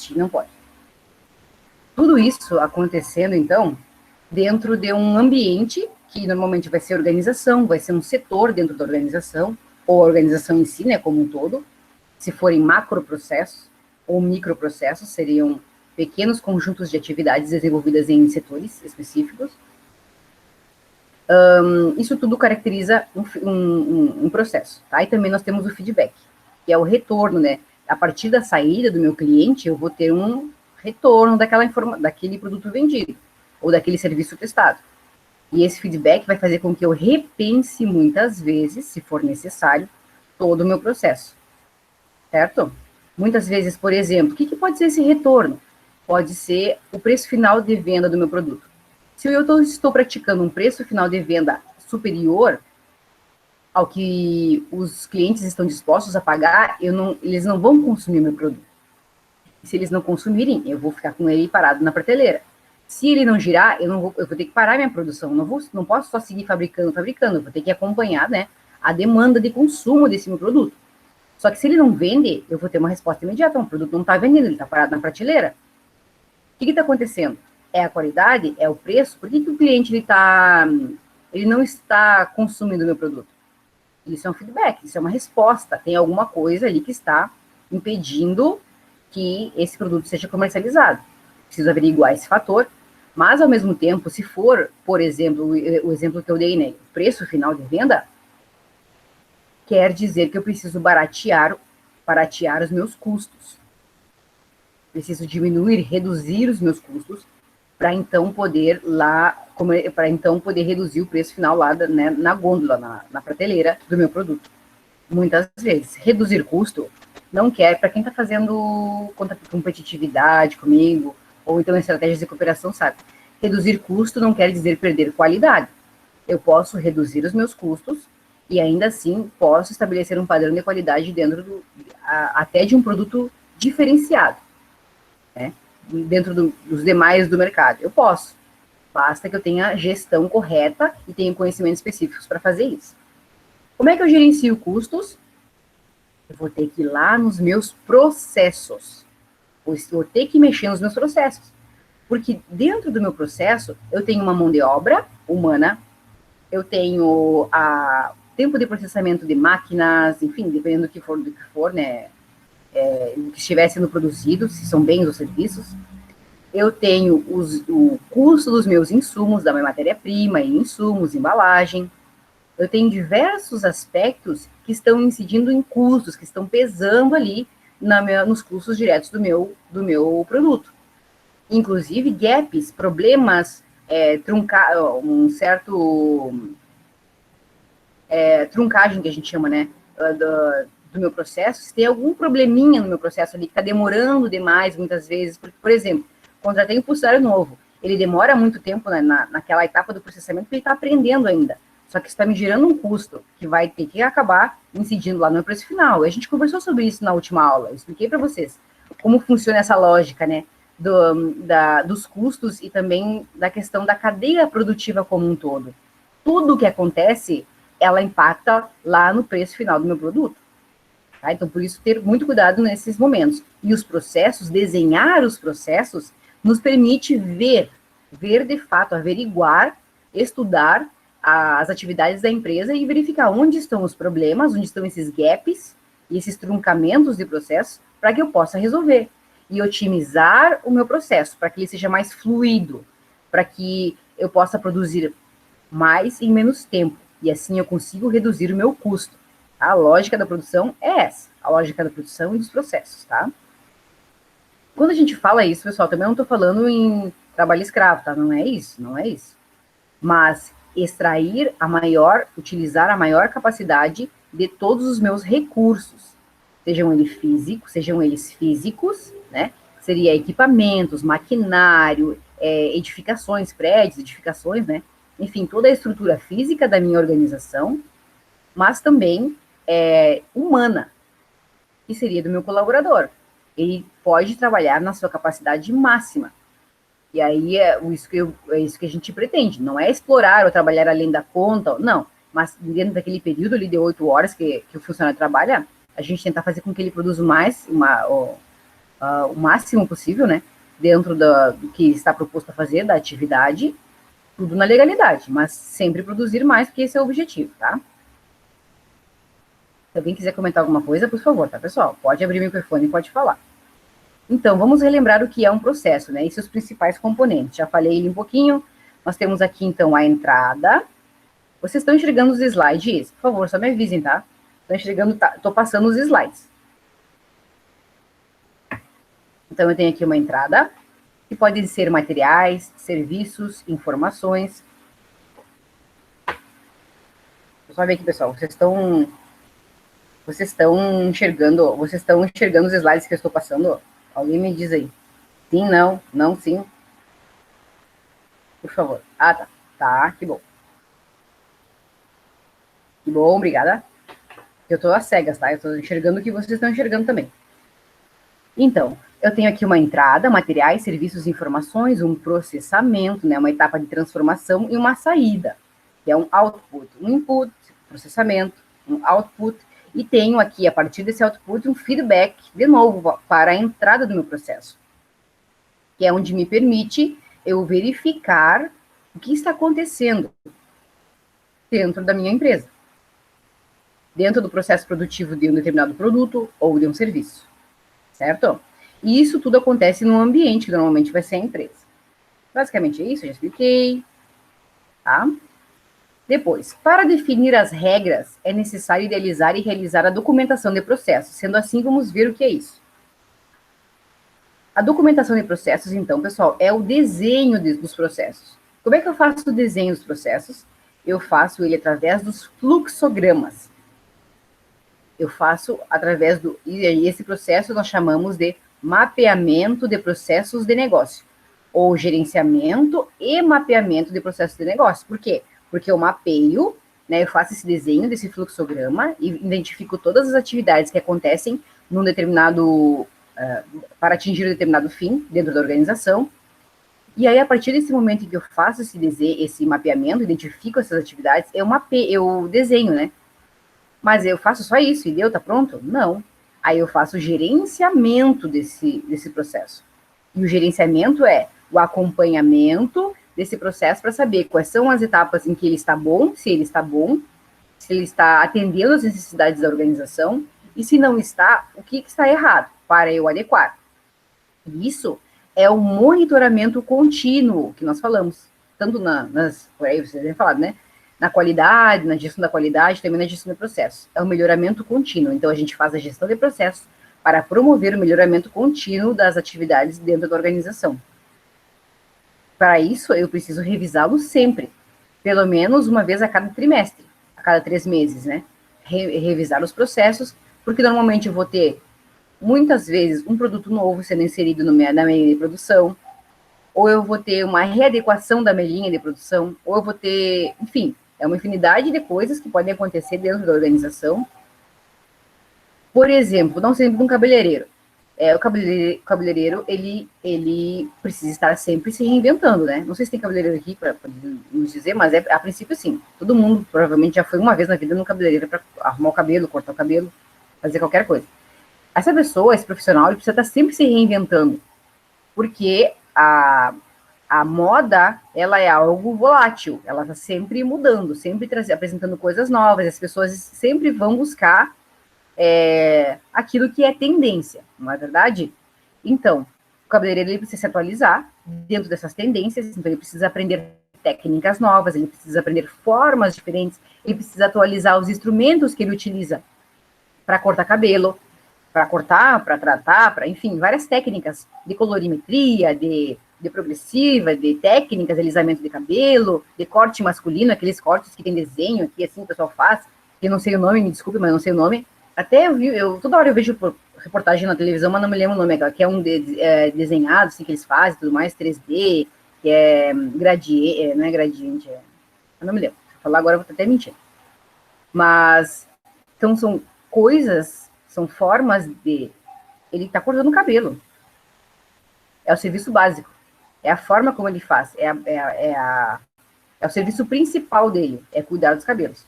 existir, não pode. Tudo isso acontecendo, então, dentro de um ambiente que normalmente vai ser organização, vai ser um setor dentro da organização, ou a organização em si, né, como um todo. Se forem macroprocessos ou microprocessos, seriam pequenos conjuntos de atividades desenvolvidas em setores específicos. Isso tudo caracteriza um processo, tá? E também nós temos o feedback, que é o retorno, né? A partir da saída do meu cliente, eu vou ter um retorno daquele produto vendido, ou daquele serviço testado. E esse feedback vai fazer com que eu repense muitas vezes, se for necessário, todo o meu processo, certo? Muitas vezes, por exemplo, o que pode ser esse retorno? Pode ser o preço final de venda do meu produto. Se eu estou praticando um preço final de venda superior ao que os clientes estão dispostos a pagar, eles não vão consumir meu produto. E se eles não consumirem, eu vou ficar com ele parado na prateleira. Se ele não girar, eu vou ter que parar minha produção. Não posso só seguir fabricando, eu vou ter que acompanhar, né, a demanda de consumo desse meu produto. Só que se ele não vende, eu vou ter uma resposta imediata. O produto não está vendendo, ele está parado na prateleira. O que está acontecendo? É a qualidade? É o preço? Por que o cliente ele não está consumindo o meu produto? Isso é um feedback, isso é uma resposta. Tem alguma coisa ali que está impedindo que esse produto seja comercializado. Preciso averiguar esse fator, mas ao mesmo tempo, se for, por exemplo, o exemplo que eu dei, né, preço final de venda, quer dizer que eu preciso baratear os meus custos. Preciso diminuir, reduzir os meus custos para então poder reduzir o preço final lá, né, na gôndola, na prateleira do meu produto. Muitas vezes, reduzir custo não quer, para quem está fazendo competitividade comigo, ou então estratégias de cooperação, sabe? Reduzir custo não quer dizer perder qualidade. Eu posso reduzir os meus custos e ainda assim posso estabelecer um padrão de qualidade dentro até de um produto diferenciado, né? Dentro dos demais do mercado. Eu posso. Basta que eu tenha gestão correta e tenha conhecimentos específicos para fazer isso. Como é que eu gerencio custos? Eu vou ter que ir lá nos meus processos. Vou ter que mexer nos meus processos. Porque dentro do meu processo, eu tenho uma mão de obra humana, eu tenho tempo de processamento de máquinas, enfim, dependendo do que for, né? O que estiver sendo produzido, se são bens ou serviços. Eu tenho o custo dos meus insumos, da minha matéria-prima e insumos, embalagem. Eu tenho diversos aspectos que estão incidindo em custos, que estão pesando ali nos custos diretos do meu produto. Inclusive, gaps, problemas, um certo truncagem que a gente chama, né, do meu processo. Se tem algum probleminha no meu processo ali que está demorando demais, muitas vezes, porque, por exemplo, contratei um funcionário novo, ele demora muito tempo, né, naquela etapa do processamento, porque ele está aprendendo ainda. Só que está me gerando um custo que vai ter que acabar incidindo lá no meu preço final. A gente conversou sobre isso na última aula, eu expliquei para vocês como funciona essa lógica, né, dos custos e também da questão da cadeia produtiva como um todo. Tudo que acontece, ela impacta lá no preço final do meu produto. Tá? Então, por isso, ter muito cuidado nesses momentos. E os processos, desenhar os processos, nos permite ver de fato, averiguar, estudar as atividades da empresa e verificar onde estão os problemas, onde estão esses gaps e esses truncamentos de processo, para que eu possa resolver. E otimizar o meu processo, para que ele seja mais fluido, para que eu possa produzir mais em menos tempo. E assim eu consigo reduzir o meu custo. A lógica da produção é essa, a lógica da produção e dos processos, tá? Quando a gente fala isso, pessoal, também não estou falando em trabalho escravo, tá? Não é isso, não é isso. Mas utilizar a maior capacidade de todos os meus recursos, sejam eles físicos, né? Seria equipamentos, maquinário, edificações, prédios, edificações, né? Enfim, toda a estrutura física da minha organização, mas também humana, que seria do meu colaborador. Ele pode trabalhar na sua capacidade máxima. E aí é isso que a gente pretende. Não é explorar ou trabalhar além da conta, não. Mas dentro daquele período ali de 8 horas que o funcionário trabalha, a gente tentar fazer com que ele produza mais, o máximo possível, né? Dentro do que está proposto a fazer, da atividade, tudo na legalidade, mas sempre produzir mais, porque esse é o objetivo, tá? Se alguém quiser comentar alguma coisa, por favor, tá, pessoal? Pode abrir o microfone e pode falar. Então, vamos relembrar o que é um processo, né? E seus principais componentes. Já falei ele um pouquinho. Nós temos aqui, então, a entrada. Vocês estão enxergando os slides? Por favor, só me avisem, tá? Estão enxergando, tá? Estou passando os slides. Então, eu tenho aqui uma entrada, que pode ser materiais, serviços, informações. Só ver aqui, pessoal, vocês estão enxergando os slides que eu estou passando? Alguém me diz aí. Sim, não, não, sim. Por favor. Ah, tá. Tá, que bom. Que bom, obrigada. Eu estou às cegas, tá? Eu estou enxergando o que vocês estão enxergando também. Então, eu tenho aqui uma entrada, materiais, serviços, informações, um processamento, né? Uma etapa de transformação e uma saída, que é um output. Um input, processamento, um output. E tenho aqui, a partir desse output, um feedback, de novo, para a entrada do meu processo, que é onde me permite eu verificar o que está acontecendo dentro da minha empresa, dentro do processo produtivo de um determinado produto ou de um serviço, certo? E isso tudo acontece num ambiente que normalmente vai ser a empresa. Basicamente é isso, eu já expliquei, tá? Depois, para definir as regras, é necessário idealizar e realizar a documentação de processos. Sendo assim, vamos ver o que é isso. A documentação de processos, então, pessoal, é o desenho dos processos. Como é que eu faço o desenho dos processos? Eu faço ele através dos fluxogramas. Eu faço através do... E esse processo nós chamamos de mapeamento de processos de negócio, ou gerenciamento e mapeamento de processos de negócio. Por quê? Porque eu mapeio, né, eu faço esse desenho desse fluxograma e identifico todas as atividades que acontecem num determinado... para atingir um determinado fim dentro da organização. E aí, a partir desse momento em que eu faço esse mapeamento, identifico essas atividades, eu desenho, né? Mas eu faço só isso e deu, tá pronto? Não. Aí eu faço o gerenciamento desse processo. E o gerenciamento é o acompanhamento desse processo para saber quais são as etapas em que ele está bom, se ele está atendendo às necessidades da organização, e se não está, o que está errado, para eu adequar. Isso é o monitoramento contínuo que nós falamos, tanto por aí vocês têm falado, né? Na qualidade, na gestão da qualidade, também na gestão de processos. É o melhoramento contínuo. Então, a gente faz a gestão de processos para promover o melhoramento contínuo das atividades dentro da organização. Para isso, eu preciso revisá-lo sempre, pelo menos uma vez a cada trimestre, a cada 3 meses, né? Revisar os processos, porque normalmente eu vou ter, muitas vezes, um produto novo sendo inserido na minha linha de produção, ou eu vou ter uma readequação da minha linha de produção, ou eu vou ter, enfim, é uma infinidade de coisas que podem acontecer dentro da organização. Por exemplo, não sempre um cabeleireiro. O cabeleireiro, ele precisa estar sempre se reinventando, né? Não sei se tem cabeleireiro aqui para nos dizer, mas a princípio sim. Todo mundo provavelmente já foi uma vez na vida no cabeleireiro para arrumar o cabelo, cortar o cabelo, fazer qualquer coisa. Essa pessoa, esse profissional, ele precisa estar sempre se reinventando, porque a moda, ela é algo volátil, ela está sempre mudando, sempre apresentando coisas novas, as pessoas sempre vão buscar aquilo que é tendência, não é verdade? Então, o cabeleireiro ele precisa se atualizar dentro dessas tendências, então ele precisa aprender técnicas novas, ele precisa aprender formas diferentes, ele precisa atualizar os instrumentos que ele utiliza para cortar cabelo, para cortar, para tratar, para, enfim, várias técnicas de colorimetria, de progressiva, de técnicas de alisamento de cabelo, de corte masculino, aqueles cortes que tem desenho aqui, assim, o pessoal faz, que eu não sei o nome, me desculpe, mas eu não sei o nome. Até toda hora eu vejo reportagem na televisão, mas não me lembro o nome, que é um desenhado, assim, que eles fazem, tudo mais, 3D, que é gradiente, não é gradiente, eu não me lembro. Se eu falar agora, eu vou até mentir. Mas, então, são coisas, são formas de... Ele tá cortando o cabelo. É o serviço básico. É a forma como ele faz. É o serviço principal dele, é cuidar dos cabelos.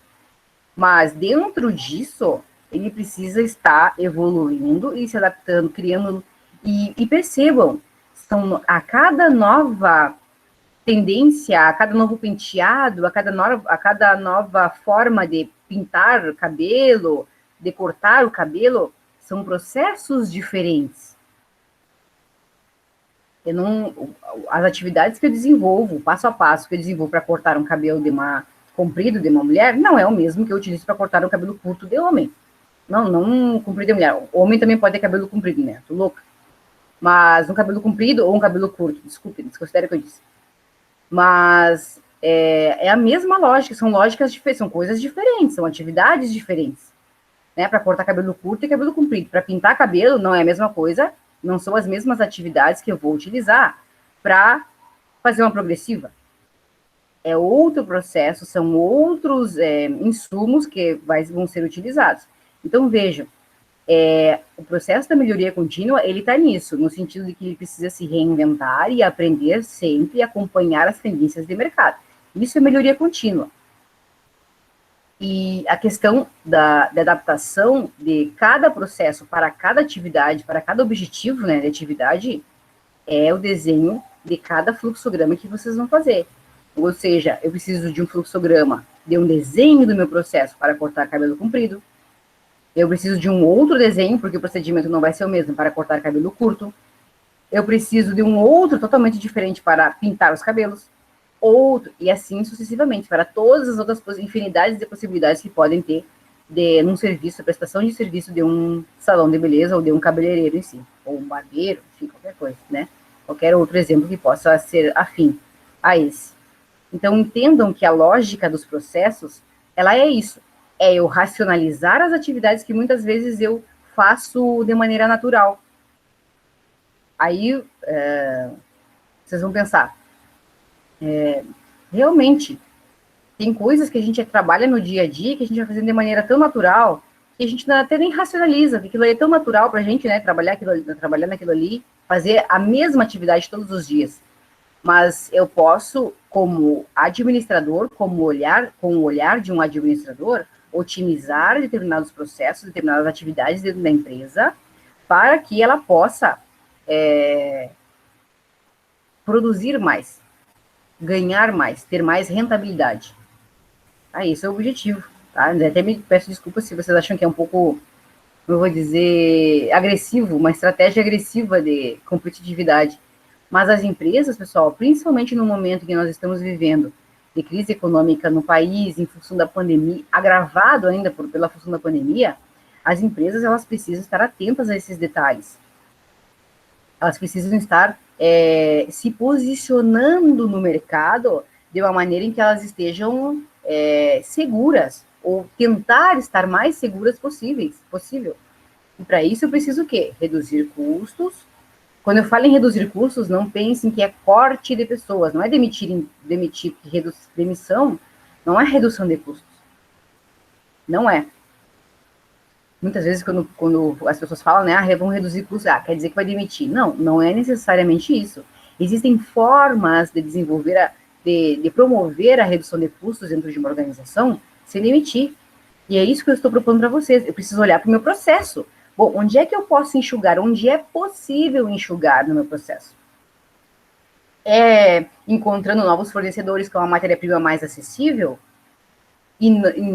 Mas dentro disso, ele precisa estar evoluindo e se adaptando, criando E percebam, a cada nova tendência, a cada novo penteado, a cada nova forma de pintar o cabelo, de cortar o cabelo, são processos diferentes. As atividades que eu desenvolvo, passo a passo que eu desenvolvo para cortar um cabelo comprido de uma mulher, não é o mesmo que eu utilizo para cortar um cabelo curto de homem. Não comprido de mulher. O homem também pode ter cabelo comprido, né? Tô louca. Mas um cabelo comprido ou um cabelo curto, desculpe, desconsidere o que eu disse. Mas é a mesma lógica, são lógicas diferentes, são coisas diferentes, são atividades diferentes. Né? Para cortar cabelo curto e cabelo comprido. Para pintar cabelo não é a mesma coisa, não são as mesmas atividades que eu vou utilizar para fazer uma progressiva. É outro processo, são outros insumos que vão ser utilizados. Então, vejam, o processo da melhoria contínua, ele está nisso, no sentido de que ele precisa se reinventar e aprender sempre e acompanhar as tendências de mercado. Isso é melhoria contínua. E a questão da adaptação de cada processo para cada atividade, para cada objetivo, né, de atividade, é o desenho de cada fluxograma que vocês vão fazer. Ou seja, eu preciso de um fluxograma, de um desenho do meu processo para cortar cabelo comprido. Eu preciso de um outro desenho, porque o procedimento não vai ser o mesmo para cortar cabelo curto. Eu preciso de um outro totalmente diferente para pintar os cabelos. Outro, e assim sucessivamente, para todas as outras infinidades de possibilidades que podem ter num serviço, prestação de serviço de um salão de beleza ou de um cabeleireiro em si, ou um barbeiro, enfim, qualquer coisa, né? Qualquer outro exemplo que possa ser afim a esse. Então, entendam que a lógica dos processos, ela é isso, é eu racionalizar as atividades que muitas vezes eu faço de maneira natural. Aí, vocês vão pensar, realmente, tem coisas que a gente trabalha no dia a dia, que a gente vai fazendo de maneira tão natural, que a gente até nem racionaliza, que aquilo é tão natural para a gente, né, trabalhar naquilo ali, fazer a mesma atividade todos os dias. Mas eu posso, como administrador, com o olhar de um administrador, otimizar determinados processos, determinadas atividades dentro da empresa, para que ela possa produzir mais, ganhar mais, ter mais rentabilidade. Esse é o objetivo. Tá? Até me peço desculpas se vocês acham que é um pouco, eu vou dizer, agressivo, uma estratégia agressiva de competitividade. Mas as empresas, pessoal, principalmente no momento que nós estamos vivendo, de crise econômica no país, em função da pandemia, agravado ainda pela função da pandemia, as empresas elas precisam estar atentas a esses detalhes. Elas precisam estar se posicionando no mercado de uma maneira em que elas estejam seguras, ou tentar estar mais seguras possível. E para isso eu preciso o quê? Reduzir custos. Quando eu falo em reduzir custos, não pensem que é corte de pessoas, não é demitir, demissão não é redução de custos. Não é. Muitas vezes, quando as pessoas falam, né, vão reduzir custos, quer dizer que vai demitir. Não é necessariamente isso. Existem formas de desenvolver, de promover a redução de custos dentro de uma organização sem demitir. E é isso que eu estou propondo para vocês. Eu preciso olhar para o meu processo. Bom, onde é que eu posso enxugar? Onde é possível enxugar no meu processo? Encontrando novos fornecedores com uma matéria-prima mais acessível? E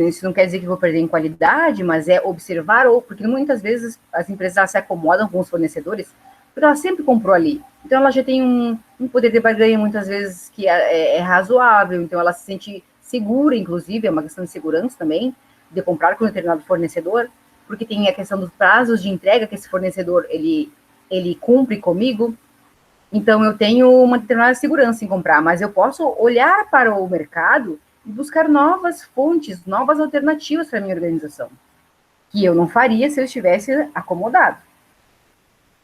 isso não quer dizer que eu vou perder em qualidade, mas é observar, porque muitas vezes as empresas se acomodam com os fornecedores, porque ela sempre comprou ali. Então, ela já tem um poder de barganha, muitas vezes, que é razoável, então ela se sente segura, inclusive, é uma questão de segurança também, de comprar com um determinado fornecedor, porque tem a questão dos prazos de entrega que esse fornecedor, ele cumpre comigo. Então, eu tenho uma determinada segurança em comprar, mas eu posso olhar para o mercado e buscar novas fontes, novas alternativas para a minha organização, que eu não faria se eu estivesse acomodado.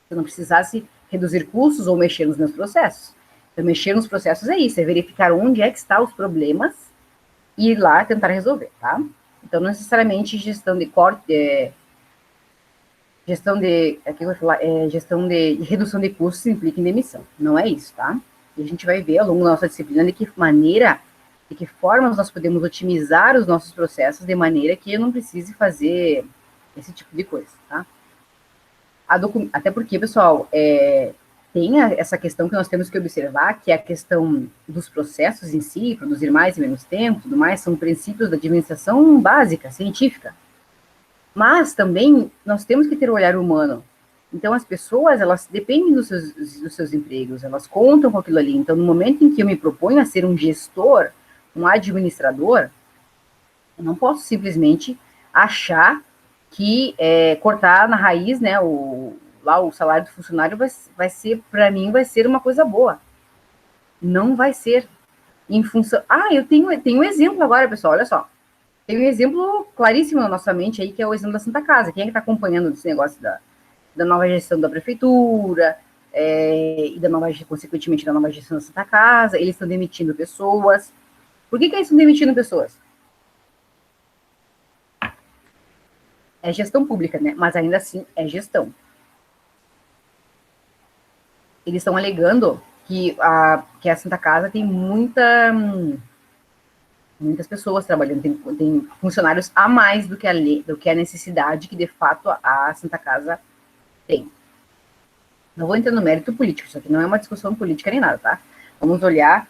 Se eu não precisasse reduzir custos ou mexer nos meus processos. Então, mexer nos processos é isso, é verificar onde é que estão os problemas e ir lá tentar resolver, tá? Então, não necessariamente gestão de corte, gestão de redução de custos implica em demissão. Não é isso, tá? E a gente vai ver ao longo da nossa disciplina de que formas nós podemos otimizar os nossos processos de maneira que eu não precise fazer esse tipo de coisa, tá? Até porque, pessoal, tem essa questão que nós temos que observar, que é a questão dos processos em si, produzir mais em menos tempo, tudo mais, são princípios da administração básica, científica. Mas também nós temos que ter o olhar humano. Então, as pessoas, elas dependem dos seus empregos, elas contam com aquilo ali. Então, no momento em que eu me proponho a ser um gestor, um administrador, eu não posso simplesmente achar que cortar na raiz, né, lá o salário do funcionário vai ser, para mim, vai ser uma coisa boa. Não vai ser em função... eu tenho um exemplo agora, pessoal, olha só. Tem um exemplo claríssimo na nossa mente aí, que é o exemplo da Santa Casa. Quem é que está acompanhando esse negócio da nova gestão da prefeitura, e consequentemente, da nova gestão da Santa Casa? Eles estão demitindo pessoas. Por que eles estão demitindo pessoas? É gestão pública, né? Mas ainda assim é gestão. Eles estão alegando que a Santa Casa tem muitas pessoas trabalhando, tem funcionários a mais do que a necessidade que de fato a Santa Casa tem. Não vou entrar no mérito político, isso aqui não é uma discussão política nem nada, tá? Vamos olhar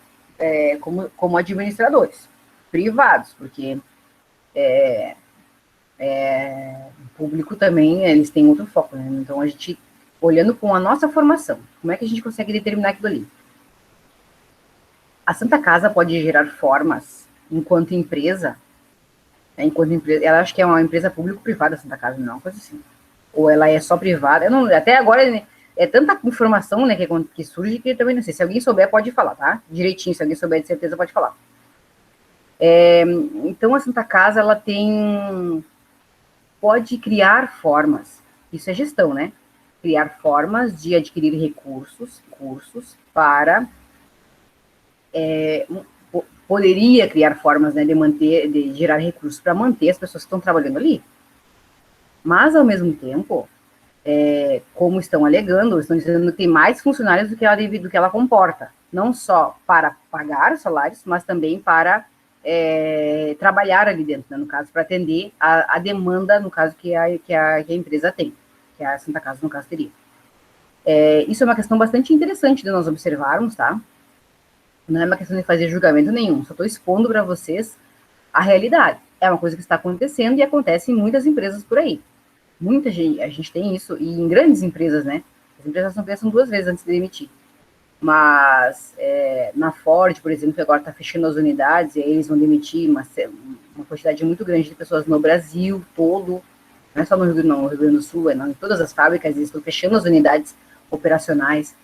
como administradores privados, porque o público também, eles têm outro foco, né? Então, a gente, olhando com a nossa formação, como é que a gente consegue determinar aquilo ali? A Santa Casa pode gerar formas, enquanto empresa, ela acho que é uma empresa público-privada, a Santa Casa, não é uma coisa assim. Ou ela é só privada, até agora é tanta informação, né, que surge, que eu também não sei. Se alguém souber, pode falar, tá? Direitinho, se alguém souber de certeza, pode falar. Então, a Santa Casa, ela pode criar formas, isso é gestão, né? Criar formas de adquirir recursos para... poderia criar formas, né, de gerar recursos para manter as pessoas que estão trabalhando ali. Mas, ao mesmo tempo, como estão alegando, estão dizendo que tem mais funcionários do que ela comporta. Não só para pagar os salários, mas também para trabalhar ali dentro, né, no caso, para atender a demanda, no caso, que a empresa tem, que a Santa Casa, no caso, teria. Isso é uma questão bastante interessante de nós observarmos, tá? Não é uma questão de fazer julgamento nenhum, só estou expondo para vocês a realidade. É uma coisa que está acontecendo e acontece em muitas empresas por aí. Muita gente, a gente tem isso, e em grandes empresas, né? As empresas não pensam duas vezes antes de demitir. Mas na Ford, por exemplo, que agora está fechando as unidades, e aí eles vão demitir uma quantidade muito grande de pessoas no Brasil todo, não é só no Rio Grande do Sul, em todas as fábricas, eles estão fechando as unidades operacionais.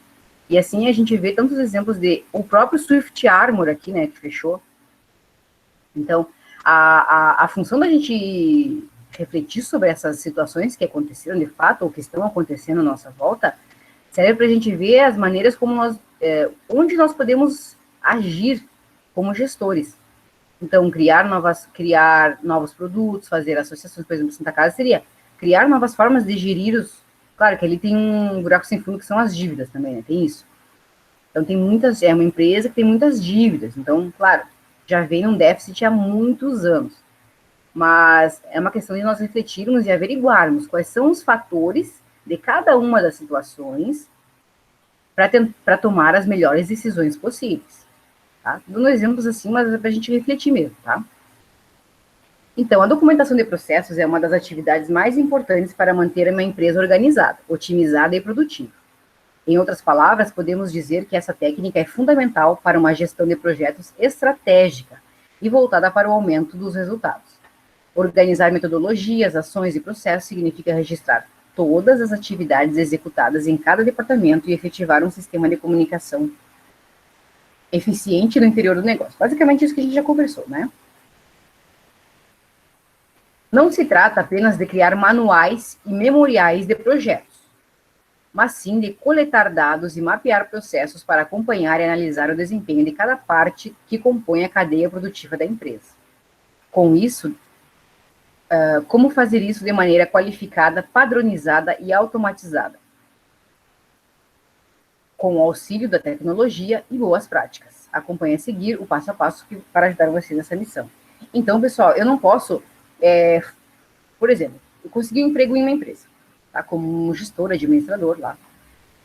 E assim a gente vê tantos exemplos o próprio Swift Armor aqui, né, que fechou. Então, a função da gente refletir sobre essas situações que aconteceram de fato, ou que estão acontecendo à nossa volta, serve para a gente ver as maneiras como onde nós podemos agir como gestores. Então, criar novos produtos, fazer associações, por exemplo, Santa Casa seria criar novas formas de gerir Claro que ali tem um buraco sem fundo que são as dívidas também, né? Tem isso. Então, é uma empresa que tem muitas dívidas. Então, claro, já vem um déficit há muitos anos. Mas é uma questão de nós refletirmos e averiguarmos quais são os fatores de cada uma das situações para tomar as melhores decisões possíveis. Tá? Dando exemplos assim, mas é para a gente refletir mesmo, tá? Então, a documentação de processos é uma das atividades mais importantes para manter uma empresa organizada, otimizada e produtiva. Em outras palavras, podemos dizer que essa técnica é fundamental para uma gestão de projetos estratégica e voltada para o aumento dos resultados. Organizar metodologias, ações e processos significa registrar todas as atividades executadas em cada departamento e efetivar um sistema de comunicação eficiente no interior do negócio. Basicamente isso que a gente já conversou, né? Não se trata apenas de criar manuais e memoriais de projetos, mas sim de coletar dados e mapear processos para acompanhar e analisar o desempenho de cada parte que compõe a cadeia produtiva da empresa. Com isso, como fazer isso de maneira qualificada, padronizada e automatizada? Com o auxílio da tecnologia e boas práticas. Acompanhe a seguir o passo a passo para ajudar você nessa missão. Então, pessoal, eu não posso, por exemplo, eu consegui um emprego em uma empresa. tá? Como um gestor, administrador lá.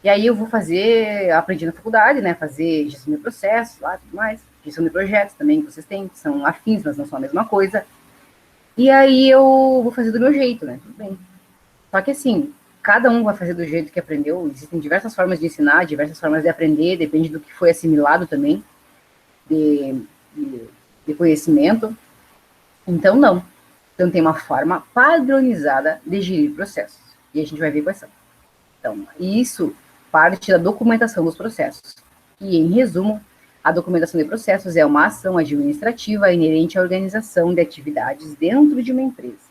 E aí eu vou fazer, aprendi na faculdade, né? Fazer gestão de processos lá, tudo mais. Gestão de projetos também, que vocês têm, que são afins, mas não são a mesma coisa. E aí eu vou fazer do meu jeito, né? Tudo bem. Só que assim, cada um vai fazer do jeito que aprendeu. Existem diversas formas de ensinar, diversas formas de aprender, depende do que foi assimilado também, de, de, de conhecimento. Então, não. Então, tem uma forma padronizada de gerir processos. E a gente vai ver quais são. Então, isso parte da documentação dos processos. E, em resumo, a documentação de processos é uma ação administrativa inerente à organização de atividades dentro de uma empresa.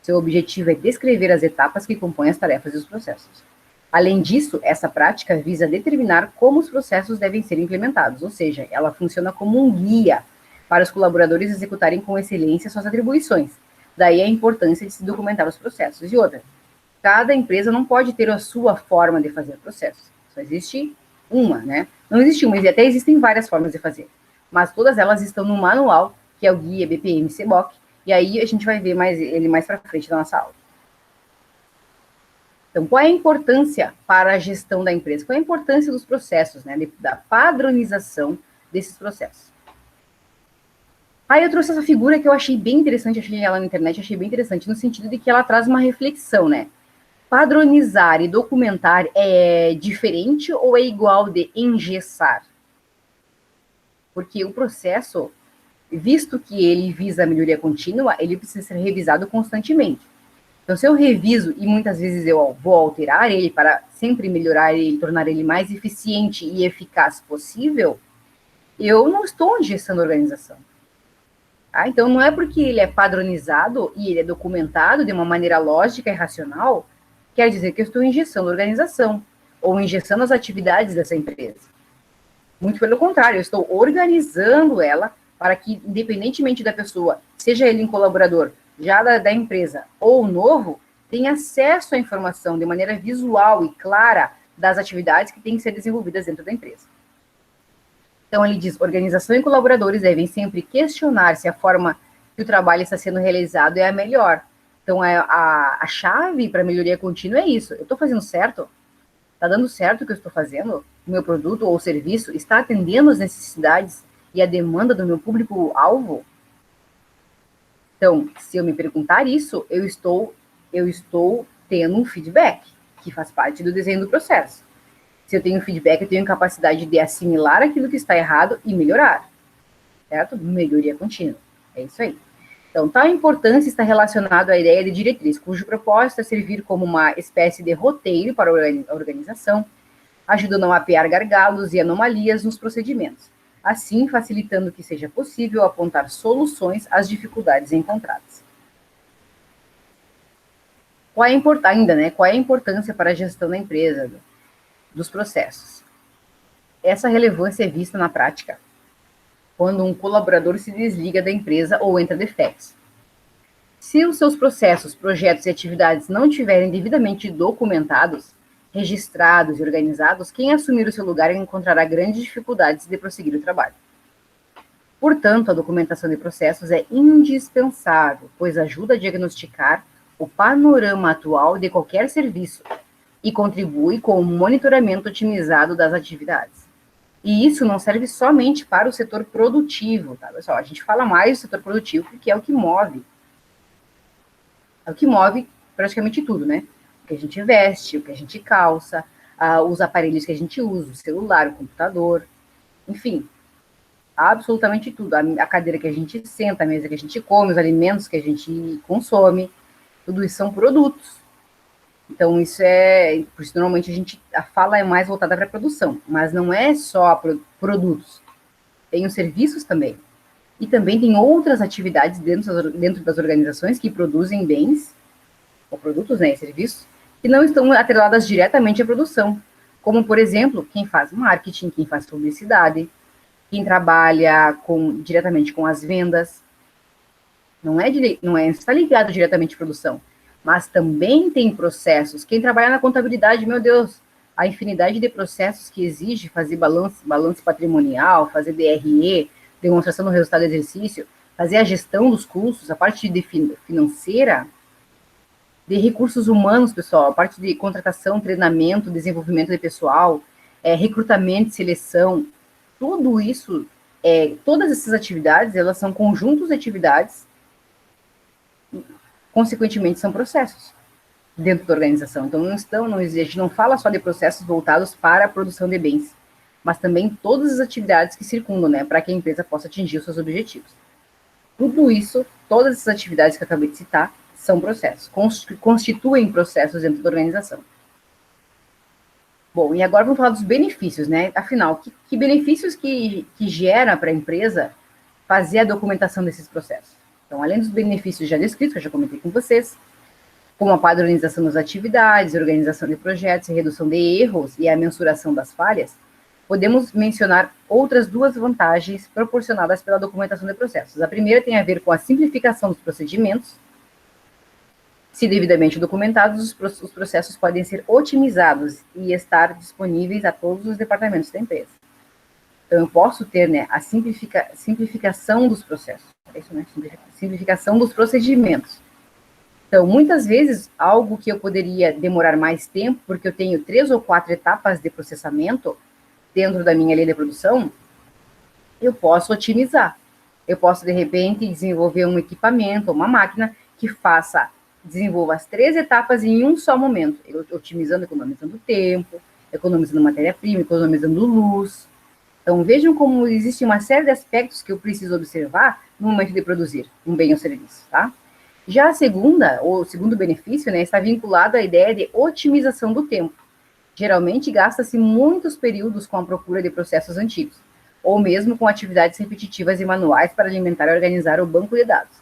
Seu objetivo é descrever as etapas que compõem as tarefas e os processos. Além disso, essa prática visa determinar como os processos devem ser implementados, ou seja, ela funciona como um guia para os colaboradores executarem com excelência suas atribuições. Daí a importância de se documentar os processos. E outra, cada empresa não pode ter a sua forma de fazer processos. Só existe uma, né? Não existe uma, até existem várias formas de fazer. Mas todas elas estão no manual, que é o Guia BPM CBOK, e aí a gente vai ver ele mais para frente na nossa aula. Então, qual é a importância para a gestão da empresa? Qual é a importância dos processos, né? Da padronização desses processos? Aí eu trouxe essa figura que eu achei bem interessante, achei ela na internet, achei bem interessante, no sentido de que ela traz uma reflexão, né? Padronizar e documentar é diferente ou é igual de engessar? Porque o processo, visto que ele visa a melhoria contínua, ele precisa ser revisado constantemente. Então, se eu reviso e muitas vezes eu vou alterar ele para sempre melhorar ele, tornar ele mais eficiente e eficaz possível, eu não estou engessando a organização. Tá? Então, não é porque ele é padronizado e ele é documentado de uma maneira lógica e racional, quer dizer que eu estou engessando a organização ou engessando as atividades dessa empresa. Muito pelo contrário, eu estou organizando ela para que, independentemente da pessoa, seja ele um colaborador já da empresa ou novo, tenha acesso à informação de maneira visual e clara das atividades que têm que ser desenvolvidas dentro da empresa. Então, ele diz, organização e colaboradores devem sempre questionar se a forma que o trabalho está sendo realizado é a melhor. Então, a chave para a melhoria contínua é isso. Eu estou fazendo certo? Está dando certo o que eu estou fazendo? O meu produto ou serviço está atendendo as necessidades e a demanda do meu público-alvo? Então, se eu me perguntar isso, eu estou tendo um feedback, que faz parte do desenho do processo. Se eu tenho feedback, eu tenho capacidade de assimilar aquilo que está errado e melhorar, certo? Melhoria contínua, é isso aí. Então, tal importância está relacionado à ideia de diretriz, cujo propósito é servir como uma espécie de roteiro para a organização, ajudando a mapear gargalos e anomalias nos procedimentos, assim facilitando que seja possível apontar soluções às dificuldades encontradas. Qual é a importância para a gestão da empresa, dos processos? Essa relevância é vista na prática quando um colaborador se desliga da empresa ou entra de férias. Se os seus processos, projetos e atividades não estiverem devidamente documentados, registrados e organizados, quem assumir o seu lugar encontrará grandes dificuldades de prosseguir o trabalho. Portanto, a documentação de processos é indispensável, pois ajuda a diagnosticar o panorama atual de qualquer serviço e contribui com o monitoramento otimizado das atividades. E isso não serve somente para o setor produtivo, tá, pessoal? A gente fala mais do setor produtivo porque é o que move. É o que move praticamente tudo, né? O que a gente veste, o que a gente calça, os aparelhos que a gente usa, o celular, o computador, enfim, absolutamente tudo. A cadeira que a gente senta, a mesa que a gente come, os alimentos que a gente consome, tudo isso são produtos. Então, por isso normalmente a fala é mais voltada para a produção, mas não é só produtos, tem os serviços também. E também tem outras atividades dentro das organizações que produzem bens, ou produtos, né, e serviços, que não estão atreladas diretamente à produção, como, por exemplo, quem faz marketing, quem faz publicidade, quem trabalha diretamente com as vendas, não está ligado diretamente à produção, mas também tem processos. Quem trabalha na contabilidade, meu Deus, a infinidade de processos que exige fazer balanço patrimonial, fazer DRE, demonstração do resultado do exercício, fazer a gestão dos custos, a parte financeira, de recursos humanos, pessoal, a parte de contratação, treinamento, desenvolvimento de pessoal, recrutamento, seleção, tudo isso, todas essas atividades, elas são conjuntos de atividades, consequentemente são processos dentro da organização. Então, a gente não fala só de processos voltados para a produção de bens, mas também todas as atividades que circundam, né, para que a empresa possa atingir os seus objetivos. Tudo isso, todas essas atividades que eu acabei de citar, são processos, constituem processos dentro da organização. Bom, e agora vamos falar dos benefícios, né? Afinal, que benefícios que gera para a empresa fazer a documentação desses processos? Então, além dos benefícios já descritos, que eu já comentei com vocês, como a padronização das atividades, organização de projetos, redução de erros e a mensuração das falhas, podemos mencionar outras duas vantagens proporcionadas pela documentação de processos. A primeira tem a ver com a simplificação dos procedimentos. Se devidamente documentados, os processos podem ser otimizados e estar disponíveis a todos os departamentos da empresa. Então, eu posso ter, né, a simplificação dos processos. É isso, né? Simplificação dos procedimentos. Então, muitas vezes, algo que eu poderia demorar mais tempo, porque eu tenho 3 ou 4 etapas de processamento dentro da minha lei de produção, eu posso otimizar. Eu posso, de repente, desenvolver um equipamento, uma máquina que desenvolva as 3 etapas em um só momento, otimizando, economizando tempo, economizando matéria-prima, economizando luz. Então, vejam como existe uma série de aspectos que eu preciso observar no momento de produzir um bem ou serviço, tá? Já o segundo benefício, né, está vinculado à ideia de otimização do tempo. Geralmente, gasta-se muitos períodos com a procura de processos antigos, ou mesmo com atividades repetitivas e manuais para alimentar e organizar o banco de dados.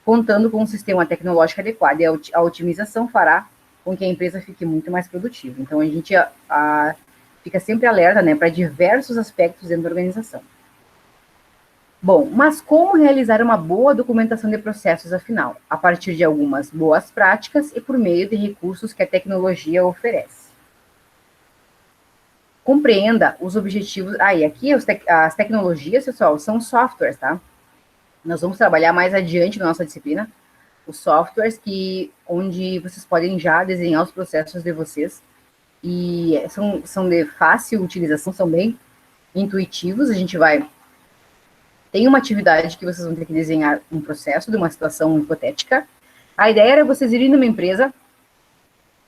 Contando com um sistema tecnológico adequado, a otimização fará com que a empresa fique muito mais produtiva. Então, a gente fica sempre alerta, né, para diversos aspectos dentro da organização. Bom, mas como realizar uma boa documentação de processos, afinal? A partir de algumas boas práticas e por meio de recursos que a tecnologia oferece. Compreenda os objetivos. E aqui as tecnologias, pessoal, são softwares, tá? Nós vamos trabalhar mais adiante na nossa disciplina, os softwares onde vocês podem já desenhar os processos de vocês, e são de fácil utilização, são bem intuitivos. Tem uma atividade que vocês vão ter que desenhar um processo de uma situação hipotética. A ideia era vocês irem numa empresa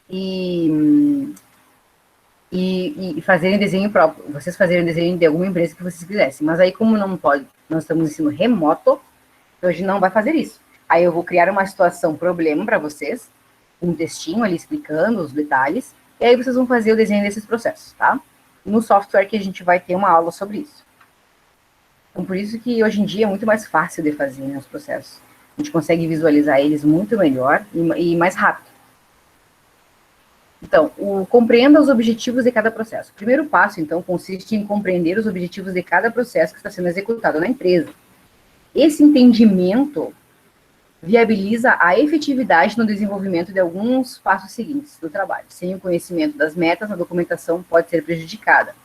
e fazerem desenho próprio, vocês fazerem desenho de alguma empresa que vocês quisessem. Mas aí, como não pode, nós estamos em ensino remoto, então a gente não vai fazer isso. Aí eu vou criar uma situação, problema para vocês, um textinho ali explicando os detalhes, e aí vocês vão fazer o desenho desses processos, tá? No software que a gente vai ter uma aula sobre isso. Então, por isso que hoje em dia é muito mais fácil de fazer, né, os processos. A gente consegue visualizar eles muito melhor e mais rápido. Então, compreenda os objetivos de cada processo. O primeiro passo, então, consiste em compreender os objetivos de cada processo que está sendo executado na empresa. Esse entendimento viabiliza a efetividade no desenvolvimento de alguns passos seguintes do trabalho. Sem o conhecimento das metas, a documentação pode ser prejudicada.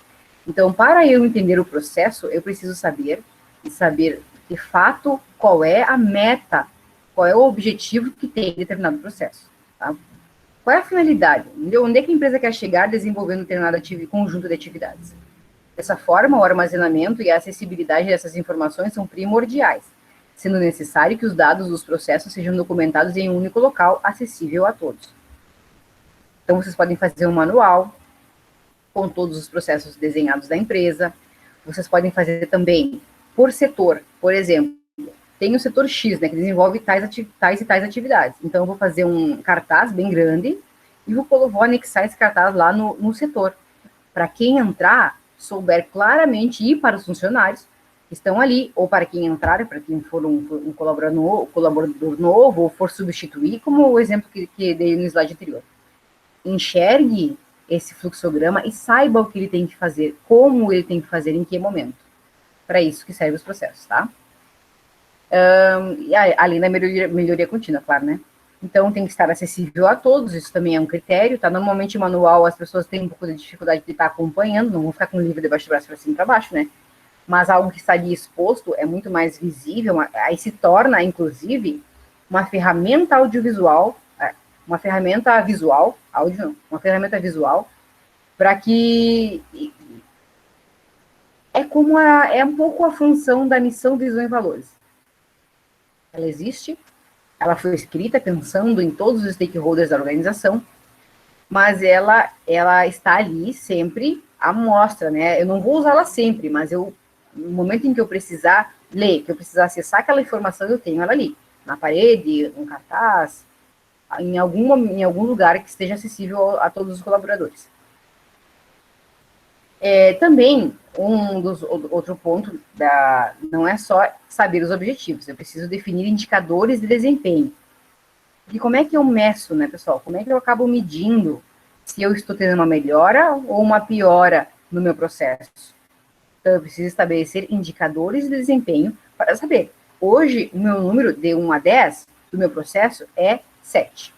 Então, para eu entender o processo, eu preciso saber de fato qual é a meta, qual é o objetivo que tem determinado processo, tá? Qual é a finalidade? Onde é que a empresa quer chegar desenvolvendo determinado conjunto de atividades? Dessa forma, o armazenamento e a acessibilidade dessas informações são primordiais, sendo necessário que os dados dos processos sejam documentados em um único local, acessível a todos. Então, vocês podem fazer um manual com todos os processos desenhados da empresa. Vocês podem fazer também por setor. Por exemplo, tem o setor X, né, que desenvolve tais e tais atividades. Então, eu vou fazer um cartaz bem grande e vou anexar esse cartaz lá no setor. Para quem entrar, souber claramente, e para os funcionários que estão ali, ou para quem entrar, para quem for um colaborador novo, ou for substituir, como o exemplo que dei no slide anterior. Enxergue esse fluxograma e saiba o que ele tem que fazer, como ele tem que fazer, em que momento. Para isso que servem os processos, tá? Além da melhoria contínua, claro, né? Então, tem que estar acessível a todos, isso também é um critério, tá? Normalmente, o manual, as pessoas têm um pouco de dificuldade de estar acompanhando, não vão ficar com o livro debaixo do braço para cima e para baixo, né? Mas algo que está ali exposto é muito mais visível, aí se torna, inclusive, uma ferramenta audiovisual uma ferramenta visual, áudio não, uma ferramenta visual, para que é um pouco a função da missão, visão e valores. Ela existe, ela foi escrita pensando em todos os stakeholders da organização, mas ela está ali sempre à mostra, né? Eu não vou usá-la sempre, mas no momento em que eu precisar ler, que eu precisar acessar aquela informação, eu tenho ela ali, na parede, no cartaz, em algum lugar que esteja acessível a todos os colaboradores. Também, outro ponto não é só saber os objetivos, eu preciso definir indicadores de desempenho. E como é que eu meço, né, pessoal? Como é que eu acabo medindo se eu estou tendo uma melhora ou uma piora no meu processo? Então, eu preciso estabelecer indicadores de desempenho para saber. Hoje, o meu número de 1 a 10 do meu processo é 7.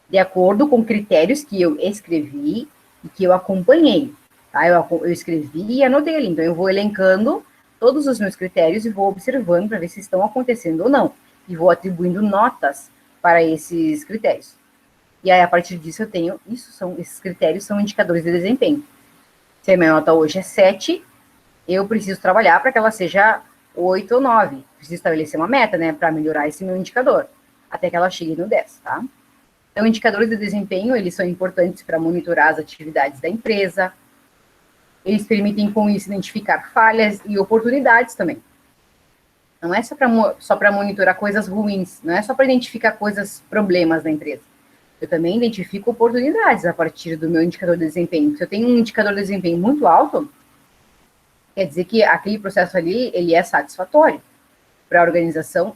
De acordo com critérios que eu escrevi e que eu acompanhei. Tá? Eu escrevi e anotei ali. Então, eu vou elencando todos os meus critérios e vou observando para ver se estão acontecendo ou não. E vou atribuindo notas para esses critérios. E aí, a partir disso, esses critérios são indicadores de desempenho. Se a minha nota hoje é 7, eu preciso trabalhar para que ela seja 8 ou 9. Preciso estabelecer uma meta, né, para melhorar esse meu indicador, até que ela chegue no 10, tá? Então, indicadores de desempenho, eles são importantes para monitorar as atividades da empresa. Eles permitem, com isso, identificar falhas e oportunidades também. Não é só para monitorar coisas ruins, não é só para identificar problemas da empresa. Eu também identifico oportunidades a partir do meu indicador de desempenho. Se eu tenho um indicador de desempenho muito alto, quer dizer que aquele processo ali, ele é satisfatório para a organização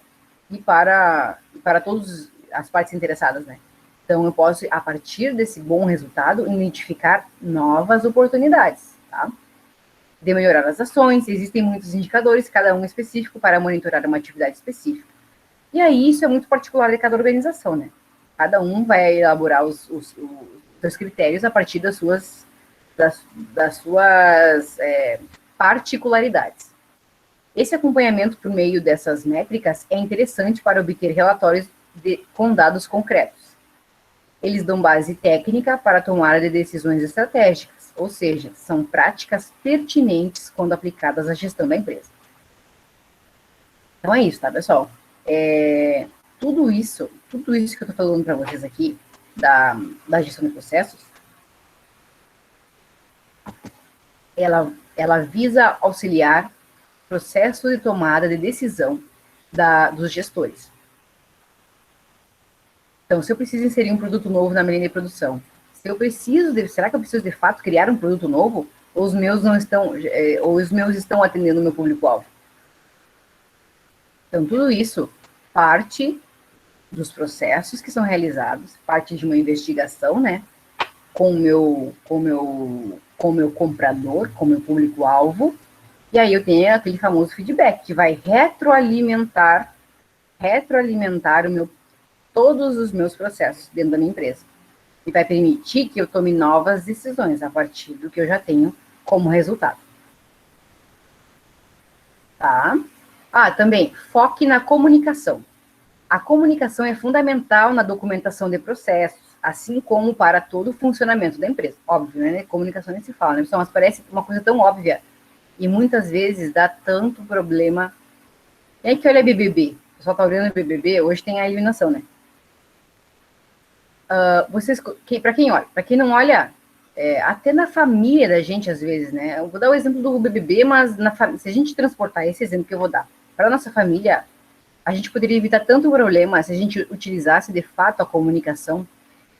e para todas as partes interessadas, né? Então, eu posso, a partir desse bom resultado, identificar novas oportunidades, tá? De melhorar as ações, existem muitos indicadores, cada um específico para monitorar uma atividade específica. E aí, isso é muito particular de cada organização, né? Cada um vai elaborar os seus critérios a partir das suas particularidades. Esse acompanhamento por meio dessas métricas é interessante para obter relatórios com dados concretos. Eles dão base técnica para tomar decisões estratégicas, ou seja, são práticas pertinentes quando aplicadas à gestão da empresa. Então é isso, tá, pessoal? Tudo isso que eu estou falando para vocês aqui, da gestão de processos, ela visa auxiliar o processo de tomada de decisão dos gestores. Então, se eu preciso inserir um produto novo na minha linha de produção, será que eu preciso de fato criar um produto novo? Ou os meus estão atendendo o meu público-alvo? Então, tudo isso parte dos processos que são realizados, parte de uma investigação, né, com o meu comprador, com o meu público-alvo, e aí eu tenho aquele famoso feedback, que vai retroalimentar todos os meus processos dentro da minha empresa. E vai permitir que eu tome novas decisões a partir do que eu já tenho como resultado. Tá? Também, foque na comunicação. A comunicação é fundamental na documentação de processos, assim como para todo o funcionamento da empresa. Óbvio, né? Comunicação nem se fala, né? Mas parece uma coisa tão óbvia e muitas vezes dá tanto problema. E aí que olha BBB. O pessoal tá olhando BBB, hoje tem a eliminação, né? Para quem não olha, até na família da gente, às vezes, né? Eu vou dar o exemplo do BBB, mas se a gente transportar esse exemplo que eu vou dar para a nossa família, a gente poderia evitar tanto problema se a gente utilizasse de fato a comunicação,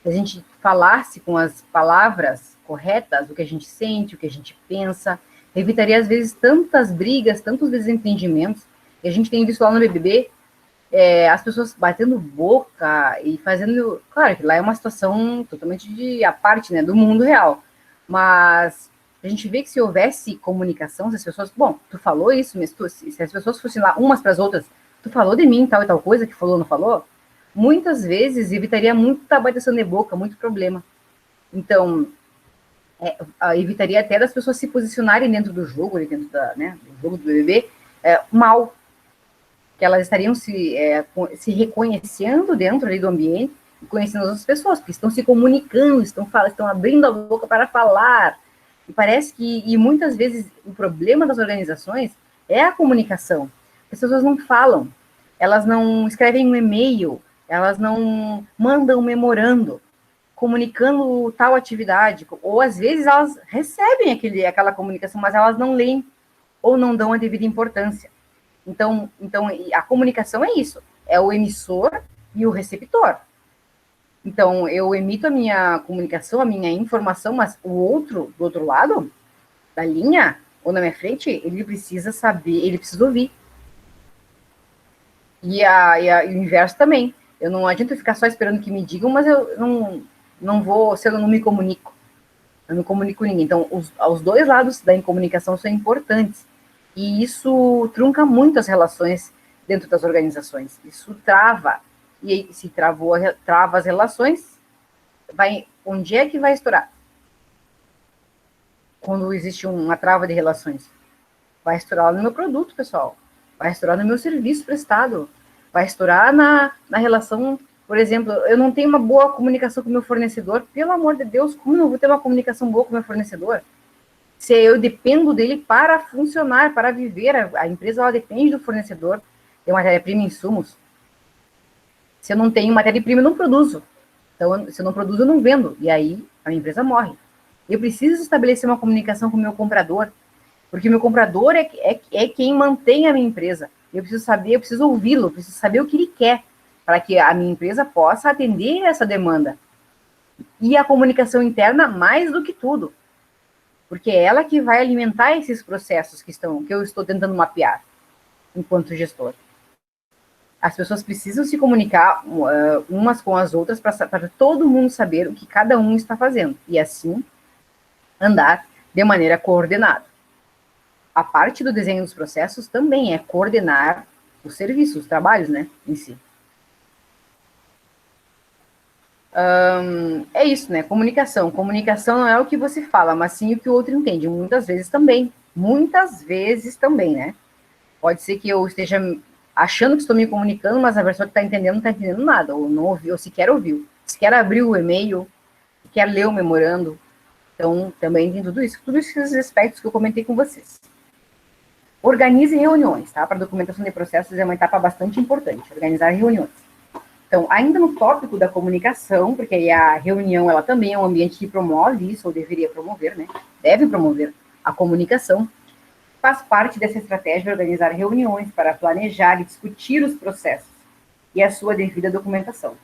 se a gente falasse com as palavras corretas o que a gente sente, o que a gente pensa, evitaria às vezes tantas brigas, tantos desentendimentos que a gente tem visto lá no BBB, as pessoas batendo boca e fazendo... Claro que lá é uma situação totalmente à parte, né, do mundo real, mas a gente vê que se houvesse comunicação, se as pessoas... Bom, tu falou isso, mas se as pessoas fossem lá umas para as outras, tu falou de mim tal e tal coisa, que falou ou não falou, muitas vezes evitaria muita bateção de boca, muito problema. Então, evitaria até das pessoas se posicionarem dentro do jogo, dentro do jogo do BBB, mal, que elas estariam se reconhecendo dentro ali do ambiente e conhecendo as outras pessoas, porque estão se comunicando, estão abrindo a boca para falar. E parece que, e muitas vezes, o problema das organizações é a comunicação. As pessoas não falam, elas não escrevem um e-mail, elas não mandam um memorando comunicando tal atividade, ou às vezes elas recebem aquela comunicação, mas elas não leem ou não dão a devida importância. Então a comunicação é isso, é o emissor e o receptor. Então, eu emito a minha comunicação, a minha informação, mas o outro, do outro lado da linha, ou na minha frente, ele precisa saber, ele precisa ouvir. E o inverso também. Eu não adianta ficar só esperando que me digam, mas eu não vou, se eu não me comunico. Eu não comunico com ninguém. Então, os dois lados da incomunicação são importantes. E isso trunca muito as relações dentro das organizações. Isso trava. E aí, se trava as relações, onde é que vai estourar? Quando existe uma trava de relações. Vai estourar no meu produto, pessoal. Vai estourar no meu serviço prestado. Vai estourar na relação. Por exemplo, eu não tenho uma boa comunicação com o meu fornecedor. Pelo amor de Deus, como não vou ter uma comunicação boa com o meu fornecedor? Se eu dependo dele para funcionar, para viver, a empresa ela depende do fornecedor de matéria-prima e insumos. Se eu não tenho matéria-prima, eu não produzo. Então, se eu não produzo, eu não vendo. E aí, a minha empresa morre. Eu preciso estabelecer uma comunicação com o meu comprador, porque o meu comprador é quem mantém a minha empresa. Eu preciso saber, eu preciso ouvi-lo, eu preciso saber o que ele quer, para que a minha empresa possa atender essa demanda. E a comunicação interna, mais do que tudo, porque é ela que vai alimentar esses processos que eu estou tentando mapear enquanto gestor. As pessoas precisam se comunicar umas com as outras para todo mundo saber o que cada um está fazendo e assim andar de maneira coordenada. A parte do desenho dos processos também é coordenar os serviços, os trabalhos, né, em si. É isso, né? Comunicação. Comunicação não é o que você fala, mas sim o que o outro entende. Muitas vezes também, né? Pode ser que eu esteja achando que estou me comunicando, mas a pessoa que está entendendo não está entendendo nada, ou não ouviu, ou sequer ouviu, sequer abriu o e-mail, sequer leu o memorando. Então, também tem tudo isso. Todos esses aspectos que eu comentei com vocês. Organize reuniões, tá? Para documentação de processos é uma etapa bastante importante, organizar reuniões. Então, ainda no tópico da comunicação, porque aí a reunião, ela também é um ambiente que promove isso, ou deveria promover, né? Deve promover a comunicação. Faz parte dessa estratégia organizar reuniões para planejar e discutir os processos e a sua devida documentação.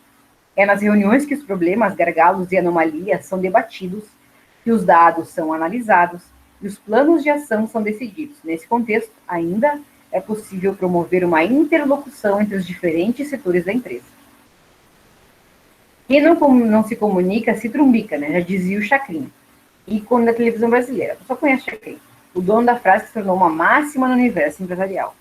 É nas reuniões que os problemas, gargalos e anomalias são debatidos, que os dados são analisados e os planos de ação são decididos. Nesse contexto, ainda é possível promover uma interlocução entre os diferentes setores da empresa. Quem não se comunica, se trumbica, né? Já dizia o Chacrinha. Ícone da televisão brasileira. Só conhece o Chacrinha. O dono da frase se tornou uma máxima no universo empresarial.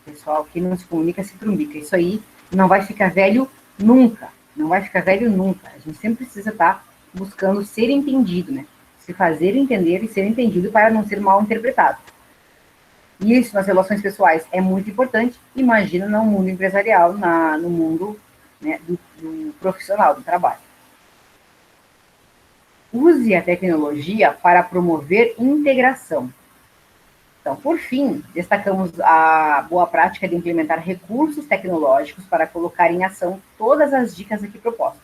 Pessoal, quem não se comunica, se trumbica. Isso aí não vai ficar velho nunca. Não vai ficar velho nunca. A gente sempre precisa estar buscando ser entendido, né? Se fazer entender e ser entendido para não ser mal interpretado. E isso nas relações pessoais é muito importante. Imagina no mundo empresarial, no mundo, né, do profissional, do trabalho. Use a tecnologia para promover integração. Então, por fim, destacamos a boa prática de implementar recursos tecnológicos para colocar em ação todas as dicas aqui propostas.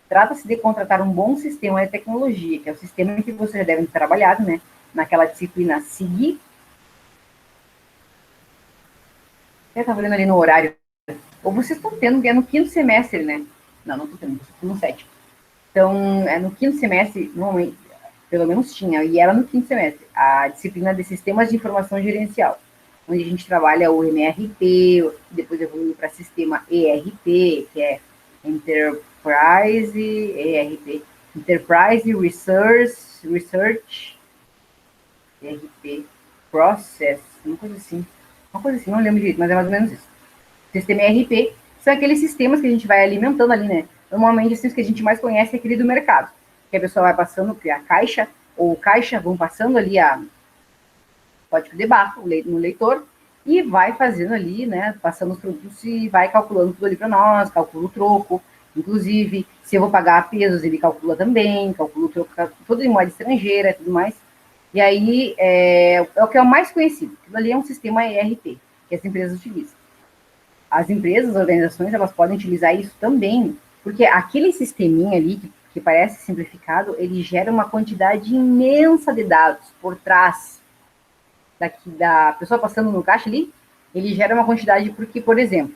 Trata-se de contratar um bom sistema de tecnologia, que é o sistema em que você já deve ter trabalhado, né? Naquela disciplina SIG. Você está vendo ali no horário. Ou vocês estão tendo, que é no quinto semestre, né? Não estou tendo, estou no sétimo. Então, no quinto semestre, normalmente, pelo menos tinha, e era no quinto semestre, a disciplina de Sistemas de Informação Gerencial, onde a gente trabalha o MRP, depois evoluiu para sistema ERP, que é Enterprise Research, ERP Process, uma coisa assim, não lembro direito, mas é mais ou menos isso. Sistema ERP são aqueles sistemas que a gente vai alimentando ali, né? Normalmente, assim, os que a gente mais conhece é aquele do mercado, que a pessoa vai passando a caixa, ou caixa, vão passando ali a código de barra no leitor, e vai fazendo ali, né, passando os produtos e vai calculando tudo ali para nós, calcula o troco, Inclusive, se eu vou pagar pesos, ele calcula também, calcula tudo em moeda estrangeira e tudo mais. E aí, é o que é o mais conhecido. Aquilo ali é um sistema ERP, que as empresas utilizam. As empresas, as organizações, elas podem utilizar isso também, porque aquele sisteminha ali, que parece simplificado, ele gera uma quantidade imensa de dados por trás da pessoa passando no caixa ali, ele gera uma quantidade, porque, por exemplo,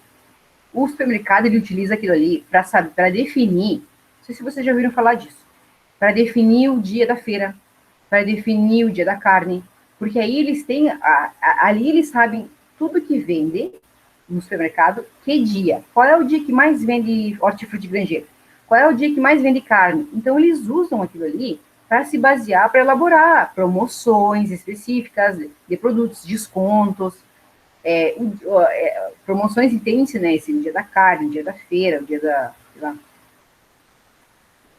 o supermercado, ele utiliza aquilo ali para definir, não sei se vocês já ouviram falar disso, para definir o dia da feira, para definir o dia da carne, porque aí eles têm, ali eles sabem tudo que vende no supermercado, que dia, qual é o dia que mais vende hortifruti granjeiro, qual é o dia que mais vende carne. Então, eles usam aquilo ali para se basear, para elaborar promoções específicas de produtos, descontos, promoções, entende-se, né? Esse dia da carne, dia da feira,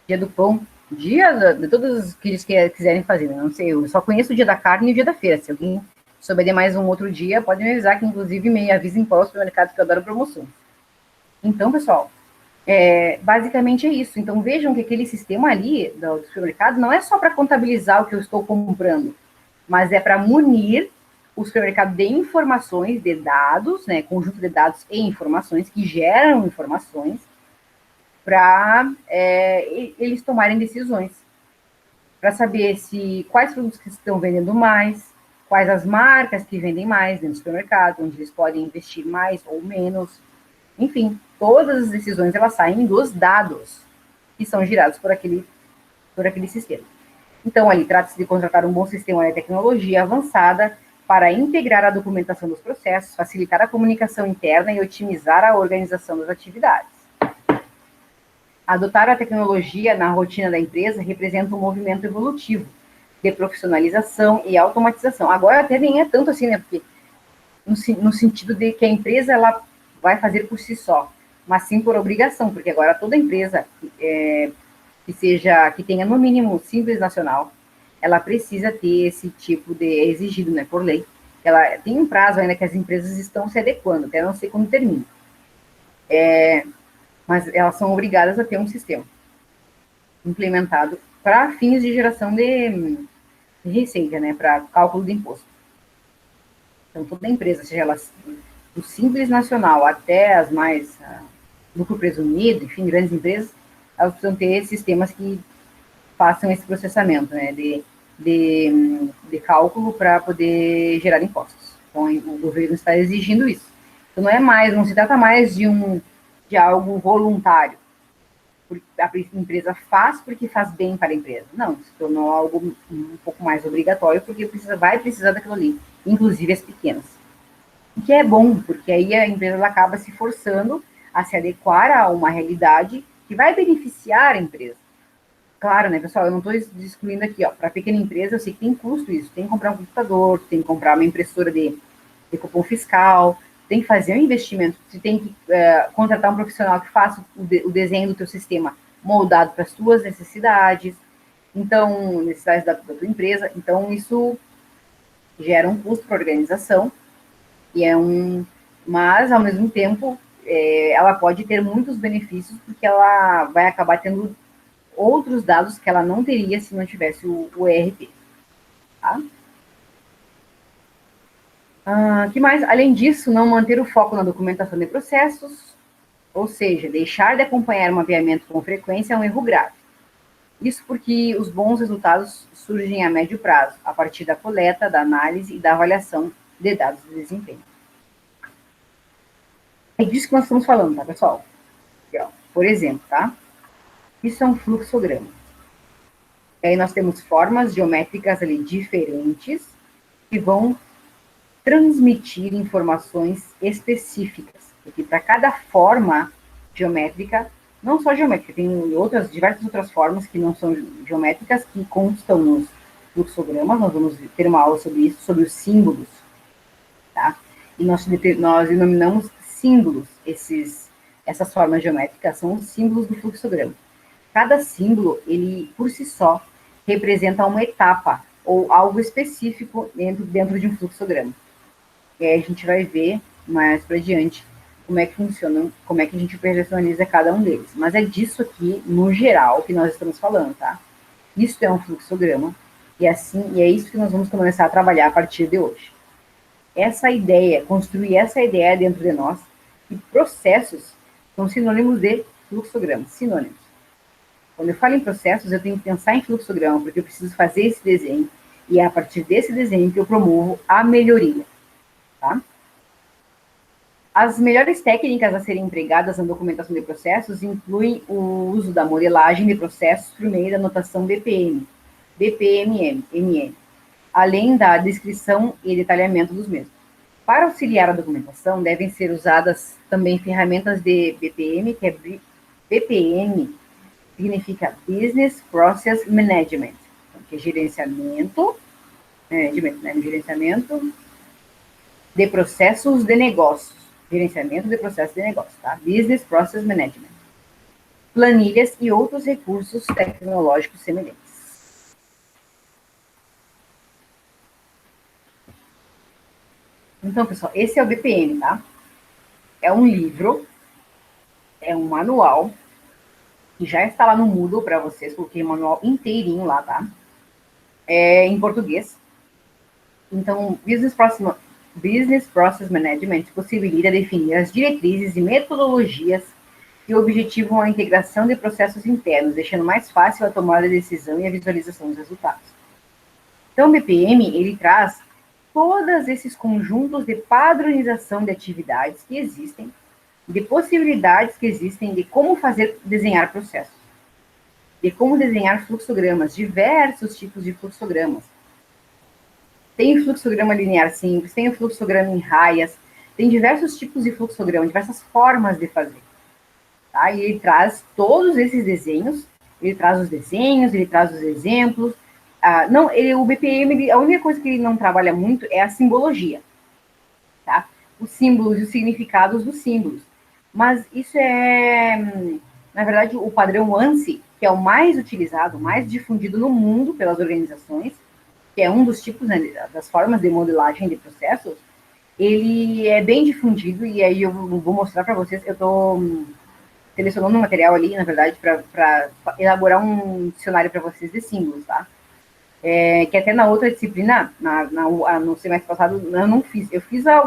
dia do pão, dia de todos que eles quiserem fazer. Né? Não sei, eu só conheço o dia da carne e o dia da feira. Se alguém souber de mais um outro dia, pode me avisar, que inclusive me avisem qual é o supermercado, que eu adoro promoções. Então, pessoal, basicamente é isso. Então, vejam que aquele sistema ali do supermercado não é só para contabilizar o que eu estou comprando, mas é para munir o supermercado de informações, de dados, né, conjunto de dados e informações que geram informações para eles tomarem decisões, para saber quais produtos que estão vendendo mais, quais as marcas que vendem mais dentro do supermercado, onde eles podem investir mais ou menos. Enfim, todas as decisões elas saem dos dados que são gerados por aquele sistema. Então, ali trata-se de contratar um bom sistema de tecnologia avançada para integrar a documentação dos processos, facilitar a comunicação interna e otimizar a organização das atividades. Adotar a tecnologia na rotina da empresa representa um movimento evolutivo de profissionalização e automatização. Agora até nem é tanto assim, né? Porque no sentido de que a empresa ela vai fazer por si só, mas sim por obrigação, porque agora toda empresa que tenha no mínimo Simples Nacional, ela precisa ter esse tipo de exigido, né, por lei. Ela tem um prazo ainda que as empresas estão se adequando, até não sei quando termina. Mas elas são obrigadas a ter um sistema implementado para fins de geração de receita, né, para cálculo de imposto. Então, toda empresa, seja ela do Simples Nacional até as mais lucro presumido, enfim, grandes empresas, elas precisam ter sistemas que façam esse processamento, né, de cálculo para poder gerar impostos. Então, o governo está exigindo isso. Então, não se trata mais de algo voluntário. A empresa faz porque faz bem para a empresa. Não, se tornou algo um pouco mais obrigatório, porque vai precisar daquilo ali, inclusive as pequenas. O que é bom, porque aí a empresa ela acaba se forçando a se adequar a uma realidade que vai beneficiar a empresa. Claro, né, pessoal, eu não estou excluindo aqui, ó, para pequena empresa eu sei que tem custo isso, tem que comprar um computador, tem que comprar uma impressora de cupom fiscal, tem que fazer um investimento, você tem que contratar um profissional que faça o desenho do teu sistema moldado para as tuas necessidades, então, necessidades da tua empresa, então isso gera um custo para a organização, mas, ao mesmo tempo, ela pode ter muitos benefícios, porque ela vai acabar tendo outros dados que ela não teria se não tivesse o ERP. Tá? Que mais? Além disso, não manter o foco na documentação de processos, ou seja, deixar de acompanhar o mapeamento com frequência é um erro grave. Isso porque os bons resultados surgem a médio prazo, a partir da coleta, da análise e da avaliação de dados de desempenho. É disso que nós estamos falando, tá, pessoal? Aqui, ó, por exemplo, tá? Isso é um fluxograma. E aí nós temos formas geométricas ali diferentes que vão transmitir informações específicas. Porque para cada forma geométrica, não só geométrica, tem diversas outras formas que não são geométricas, que constam nos fluxogramas. Nós vamos ter uma aula sobre isso, sobre os símbolos. Tá? E nós denominamos símbolos essas formas geométricas, são os símbolos do fluxograma. Cada símbolo, ele, por si só, representa uma etapa ou algo específico dentro de um fluxograma. E aí a gente vai ver mais para diante como é que funciona, como é que a gente personaliza cada um deles. Mas é disso aqui, no geral, que nós estamos falando, tá? Isso é um fluxograma, e assim, e é isso que nós vamos começar a trabalhar a partir de hoje. Essa ideia, construir essa ideia dentro de nós, e processos são sinônimos de fluxograma, sinônimos. Quando eu falo em processos, eu tenho que pensar em fluxograma, porque eu preciso fazer esse desenho, e é a partir desse desenho que eu promovo a melhoria, tá? As melhores técnicas a serem empregadas na documentação de processos incluem o uso da modelagem de processos por meio da notação BPM, BPMN, além da descrição e detalhamento dos mesmos. Para auxiliar a documentação, devem ser usadas também ferramentas de BPM, que é BPM, significa Business Process Management, que é gerenciamento de processos de negócios. Gerenciamento de processos de negócios, tá? Business Process Management. Planilhas e outros recursos tecnológicos semelhantes. Então, pessoal, esse é o BPM, tá? É um livro, é um manual, que já está lá no Moodle para vocês, coloquei o manual inteirinho lá, tá? É em português. Então, Business Process Management possibilita definir as diretrizes e metodologias que objetivam a integração de processos internos, deixando mais fácil a tomada de decisão e a visualização dos resultados. Então, o BPM, ele traz todos esses conjuntos de padronização de atividades que existem, de possibilidades que existem de como desenhar processos, de como desenhar fluxogramas, diversos tipos de fluxogramas. Tem o fluxograma linear simples, tem o fluxograma em raias, tem diversos tipos de fluxograma, diversas formas de fazer. Tá? E ele traz todos esses desenhos, ele traz os desenhos, ele traz os exemplos. O BPM, a única coisa que ele não trabalha muito é a simbologia. Tá? Os símbolos e os significados dos símbolos. Mas isso é, na verdade, o padrão ANSI, que é o mais utilizado, mais difundido no mundo pelas organizações, que é um dos tipos, né, das formas de modelagem de processos, ele é bem difundido, e aí eu vou mostrar para vocês, eu estou selecionando um material ali, na verdade, para elaborar um dicionário para vocês de símbolos, tá? Que até na outra disciplina, no semestre passado, eu não fiz.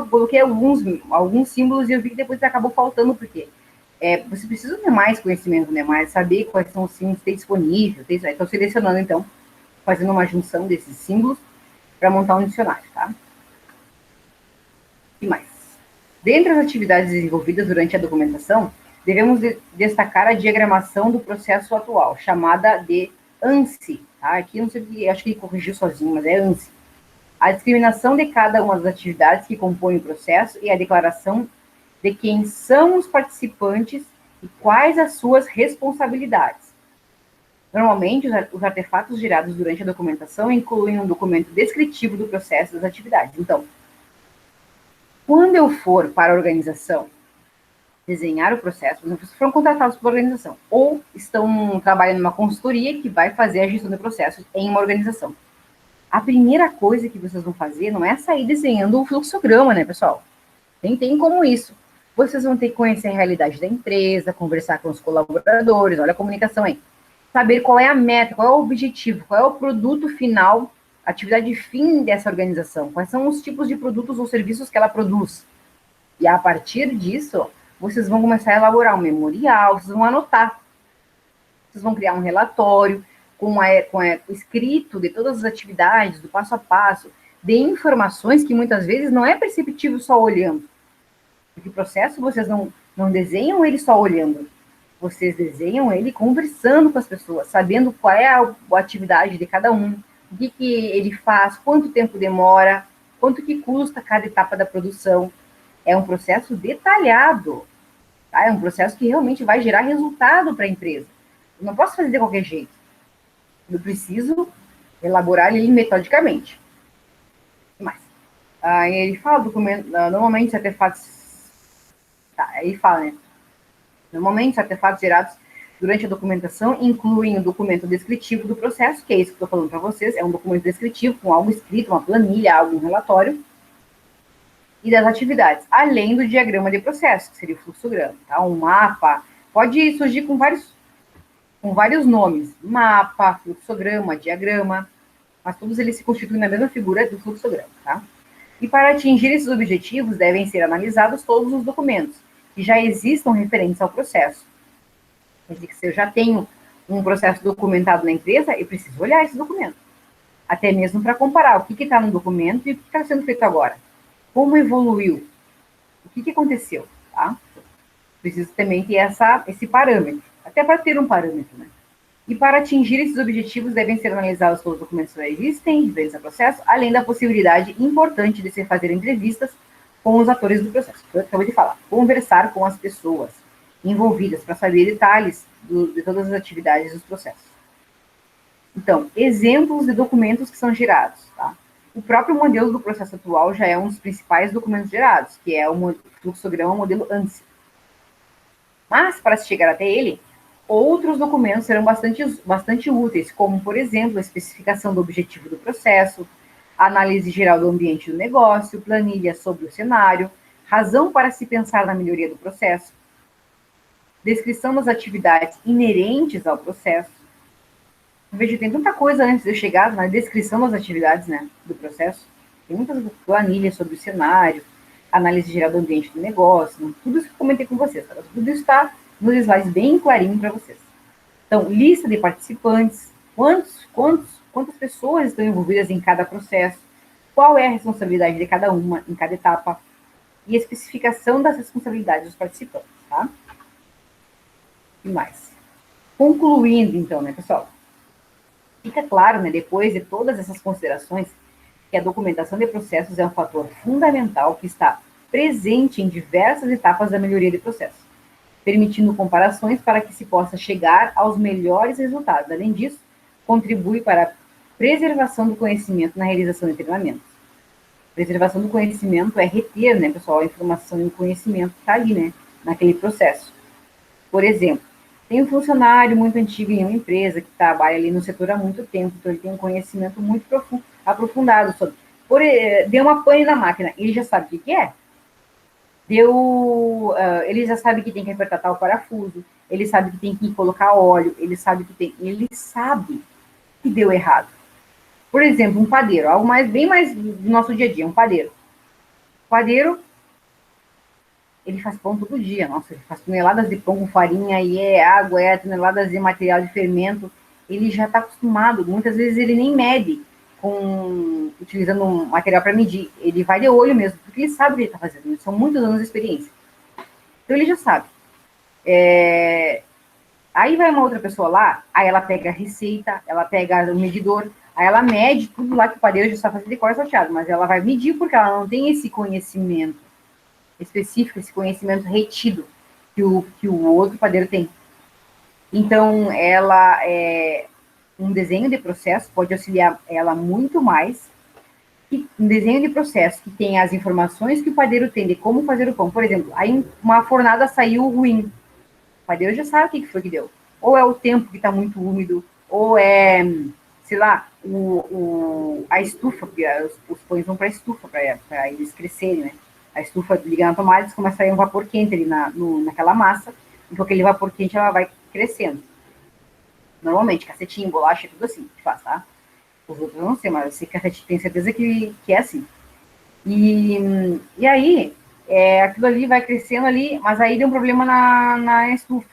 Coloquei alguns símbolos e eu vi que depois acabou faltando, porque você precisa ter mais conhecimento, né? Mais saber quais são os símbolos que tem disponível. Estou selecionando, então, fazendo uma junção desses símbolos para montar um dicionário, tá? E mais. Dentre as atividades desenvolvidas durante a documentação, devemos destacar a diagramação do processo atual, chamada de ANSI. Tá? Aqui não sei o que, acho que ele corrigiu sozinho, mas é ANSI. A discriminação de cada uma das atividades que compõem o processo e a declaração de quem são os participantes e quais as suas responsabilidades. Normalmente, os artefatos gerados durante a documentação incluem um documento descritivo do processo das atividades. Então, quando eu for para a organização desenhar o processo, por exemplo, foram contratados por organização, ou estão trabalhando numa consultoria que vai fazer a gestão de processos em uma organização. A primeira coisa que vocês vão fazer não é sair desenhando o fluxograma, né, pessoal? Nem tem como isso. Vocês vão ter que conhecer a realidade da empresa, conversar com os colaboradores, olha a comunicação aí. Saber qual é a meta, qual é o objetivo, qual é o produto final, a atividade fim dessa organização, quais são os tipos de produtos ou serviços que ela produz. E a partir disso, vocês vão começar a elaborar um memorial, vocês vão anotar. Vocês vão criar um relatório com o escrito de todas as atividades, do passo a passo, de informações que muitas vezes não é perceptível só olhando. Porque o processo vocês não desenham ele só olhando. Vocês desenham ele conversando com as pessoas, sabendo qual é a atividade de cada um, o que ele faz, quanto tempo demora, quanto que custa cada etapa da produção. É um processo detalhado, tá? É um processo que realmente vai gerar resultado para a empresa. Eu não posso fazer de qualquer jeito. Eu preciso elaborar ele metodicamente. O que mais? Ele fala, normalmente os artefatos... Tá, ele fala, né? Normalmente os artefatos gerados durante a documentação incluem o documento descritivo do processo, que é isso que eu estou falando para vocês, é um documento descritivo com algo escrito, uma planilha, algum relatório. e das atividades, além do diagrama de processo, que seria o fluxograma, tá? Um mapa, pode surgir com vários nomes, mapa, fluxograma, diagrama, mas todos eles se constituem na mesma figura do fluxograma, tá? E para atingir esses objetivos, devem ser analisados todos os documentos que já existam referentes ao processo. Quer dizer que se eu já tenho um processo documentado na empresa, eu preciso olhar esse documento. Até mesmo para comparar o que está no documento e o que está sendo feito agora. Como evoluiu? O que aconteceu? Tá? Preciso também ter esse parâmetro, até para ter um parâmetro, né? E para atingir esses objetivos, devem ser analisados todos os documentos que já existem, referentes ao processo, além da possibilidade importante de se fazer entrevistas com os atores do processo, que eu acabei de falar. Conversar com as pessoas envolvidas para saber detalhes de todas as atividades dos processos. Então, exemplos de documentos que são gerados. Tá? O próprio modelo do processo atual já é um dos principais documentos gerados, que é o fluxograma modelo ANSI. Mas, para se chegar até ele, outros documentos serão bastante úteis, como, por exemplo, a especificação do objetivo do processo, análise geral do ambiente do negócio, planilha sobre o cenário, razão para se pensar na melhoria do processo, descrição das atividades inerentes ao processo. Veja, tem tanta coisa antes de eu chegar na descrição das atividades, né, do processo. Tem muitas planilhas sobre o cenário, análise geral do ambiente do negócio, tudo isso que eu comentei com vocês. Tá? Tudo isso está nos slides bem clarinho para vocês. Então, lista de participantes, quantas pessoas estão envolvidas em cada processo, qual é a responsabilidade de cada uma em cada etapa, e a especificação das responsabilidades dos participantes, tá? E mais. Concluindo, então, né, pessoal? Fica claro, né, depois de todas essas considerações, que a documentação de processos é um fator fundamental que está presente em diversas etapas da melhoria de processo, permitindo comparações para que se possa chegar aos melhores resultados. Além disso, contribui para a preservação do conhecimento na realização de treinamentos. Preservação do conhecimento é reter, né, pessoal, a informação e o conhecimento que está ali, né, naquele processo. Por exemplo, tem um funcionário muito antigo em uma empresa que trabalha ali no setor há muito tempo, então ele tem um conhecimento muito aprofundado sobre. Deu uma pane na máquina, ele já sabe o que é? Ele já sabe que tem que apertar tal parafuso, ele sabe que tem que colocar óleo, ele sabe que deu errado. Por exemplo, um padeiro, algo bem mais do nosso dia a dia, um padeiro. O padeiro, ele faz pão todo dia, nossa, ele faz toneladas de pão com farinha, e é água, toneladas de material de fermento, ele já está acostumado, muitas vezes ele nem mede utilizando um material para medir, ele vai de olho mesmo, porque ele sabe o que ele está fazendo, são muitos anos de experiência. Então ele já sabe. Aí vai uma outra pessoa lá, aí ela pega a receita, ela pega o medidor, aí ela mede tudo lá que o padeiro já está fazendo de cor salteado, mas ela vai medir porque ela não tem esse conhecimento específico, esse conhecimento retido que o outro padeiro tem. Então, um desenho de processo pode auxiliar ela muito mais que um desenho de processo que tem as informações que o padeiro tem de como fazer o pão. Por exemplo, aí uma fornada saiu ruim. O padeiro já sabe o que foi que deu. Ou é o tempo que está muito úmido, ou é, sei lá, a estufa, porque os pães vão para a estufa, para eles crescerem, né? A estufa liga na tomada, começa a sair um vapor quente ali naquela massa, e com aquele vapor quente ela vai crescendo. Normalmente, cacetinho, bolacha, tudo assim que faz, tá? Os outros eu não sei, mas eu sei que cacetinho tem certeza que é assim. E aí, aquilo ali vai crescendo ali, mas aí deu um problema na estufa.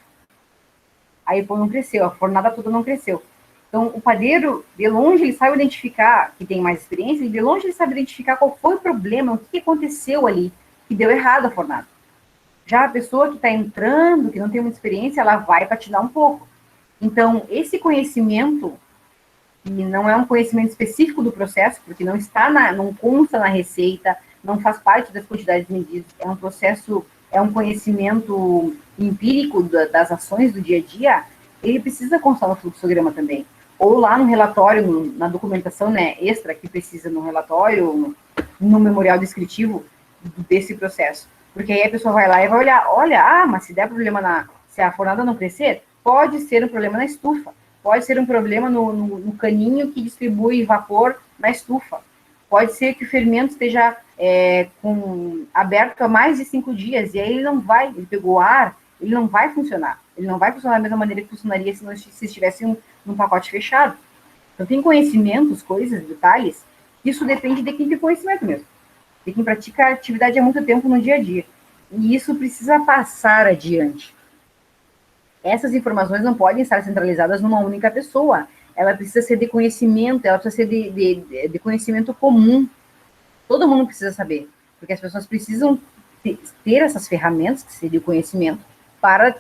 Aí o pão não cresceu, a fornada toda não cresceu. Então, o padeiro, de longe, ele sabe identificar, que tem mais experiência, e de longe ele sabe identificar qual foi o problema, o que aconteceu ali, que deu errado a fornada. Já a pessoa que está entrando, que não tem muita experiência, ela vai patinar um pouco. Então, esse conhecimento, que não é um conhecimento específico do processo, porque não consta na receita, não faz parte das quantidades medidas, é um processo, é um conhecimento empírico das ações do dia a dia, ele precisa constar no fluxograma também. Ou lá no relatório, na documentação, né, extra que precisa no relatório, no memorial descritivo desse processo. Porque aí a pessoa vai lá e vai olhar, mas se der problema se a fornada não crescer, pode ser um problema na estufa, pode ser um problema no caninho que distribui vapor na estufa, Pode ser que o fermento esteja aberto há mais de 5 dias, e aí ele pegou ar, ele não vai funcionar. Ele não vai funcionar da mesma maneira que funcionaria se estivesse num pacote fechado. Então, tem conhecimentos, coisas, detalhes, isso depende de quem tem conhecimento mesmo. De quem pratica a atividade há muito tempo no dia a dia. E isso precisa passar adiante. Essas informações não podem estar centralizadas numa única pessoa. Ela precisa ser de conhecimento, ela precisa ser de conhecimento comum. Todo mundo precisa saber, porque as pessoas precisam ter essas ferramentas, que seria o conhecimento, para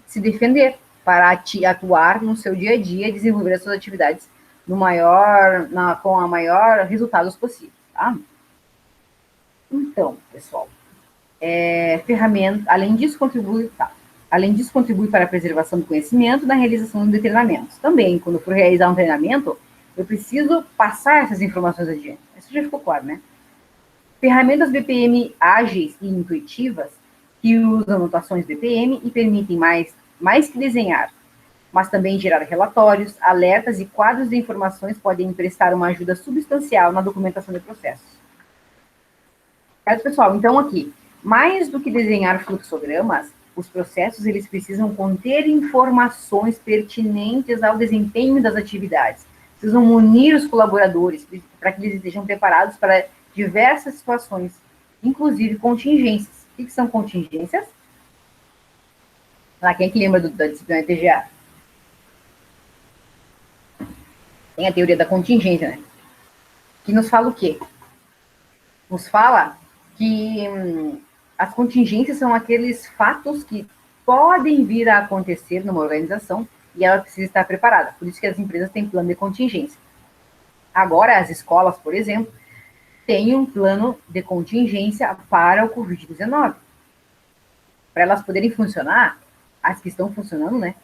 se defender, para atuar no seu dia a dia, desenvolver as suas atividades com a maior resultados possível, tá? Então, pessoal, além disso, contribui para a preservação do conhecimento na realização de treinamentos. Também, quando for realizar um treinamento, eu preciso passar essas informações adiante. Isso já ficou claro, né? Ferramentas BPM ágeis e intuitivas, que usam notações BPM e permitem mais que desenhar, mas também gerar relatórios, alertas e quadros de informações podem prestar uma ajuda substancial na documentação de processos. Certo, pessoal? Então, aqui, mais do que desenhar fluxogramas, os processos eles precisam conter informações pertinentes ao desempenho das atividades. Precisam munir os colaboradores para que eles estejam preparados para diversas situações, inclusive contingências. O que são contingências? Quem é que lembra da disciplina de TGA? Tem a teoria da contingência, né? Que nos fala o quê? Nos fala que as contingências são aqueles fatos que podem vir a acontecer numa organização e ela precisa estar preparada. Por isso que as empresas têm plano de contingência. Agora, as escolas, por exemplo, têm um plano de contingência para o Covid-19. Para elas poderem funcionar, as que estão funcionando, né?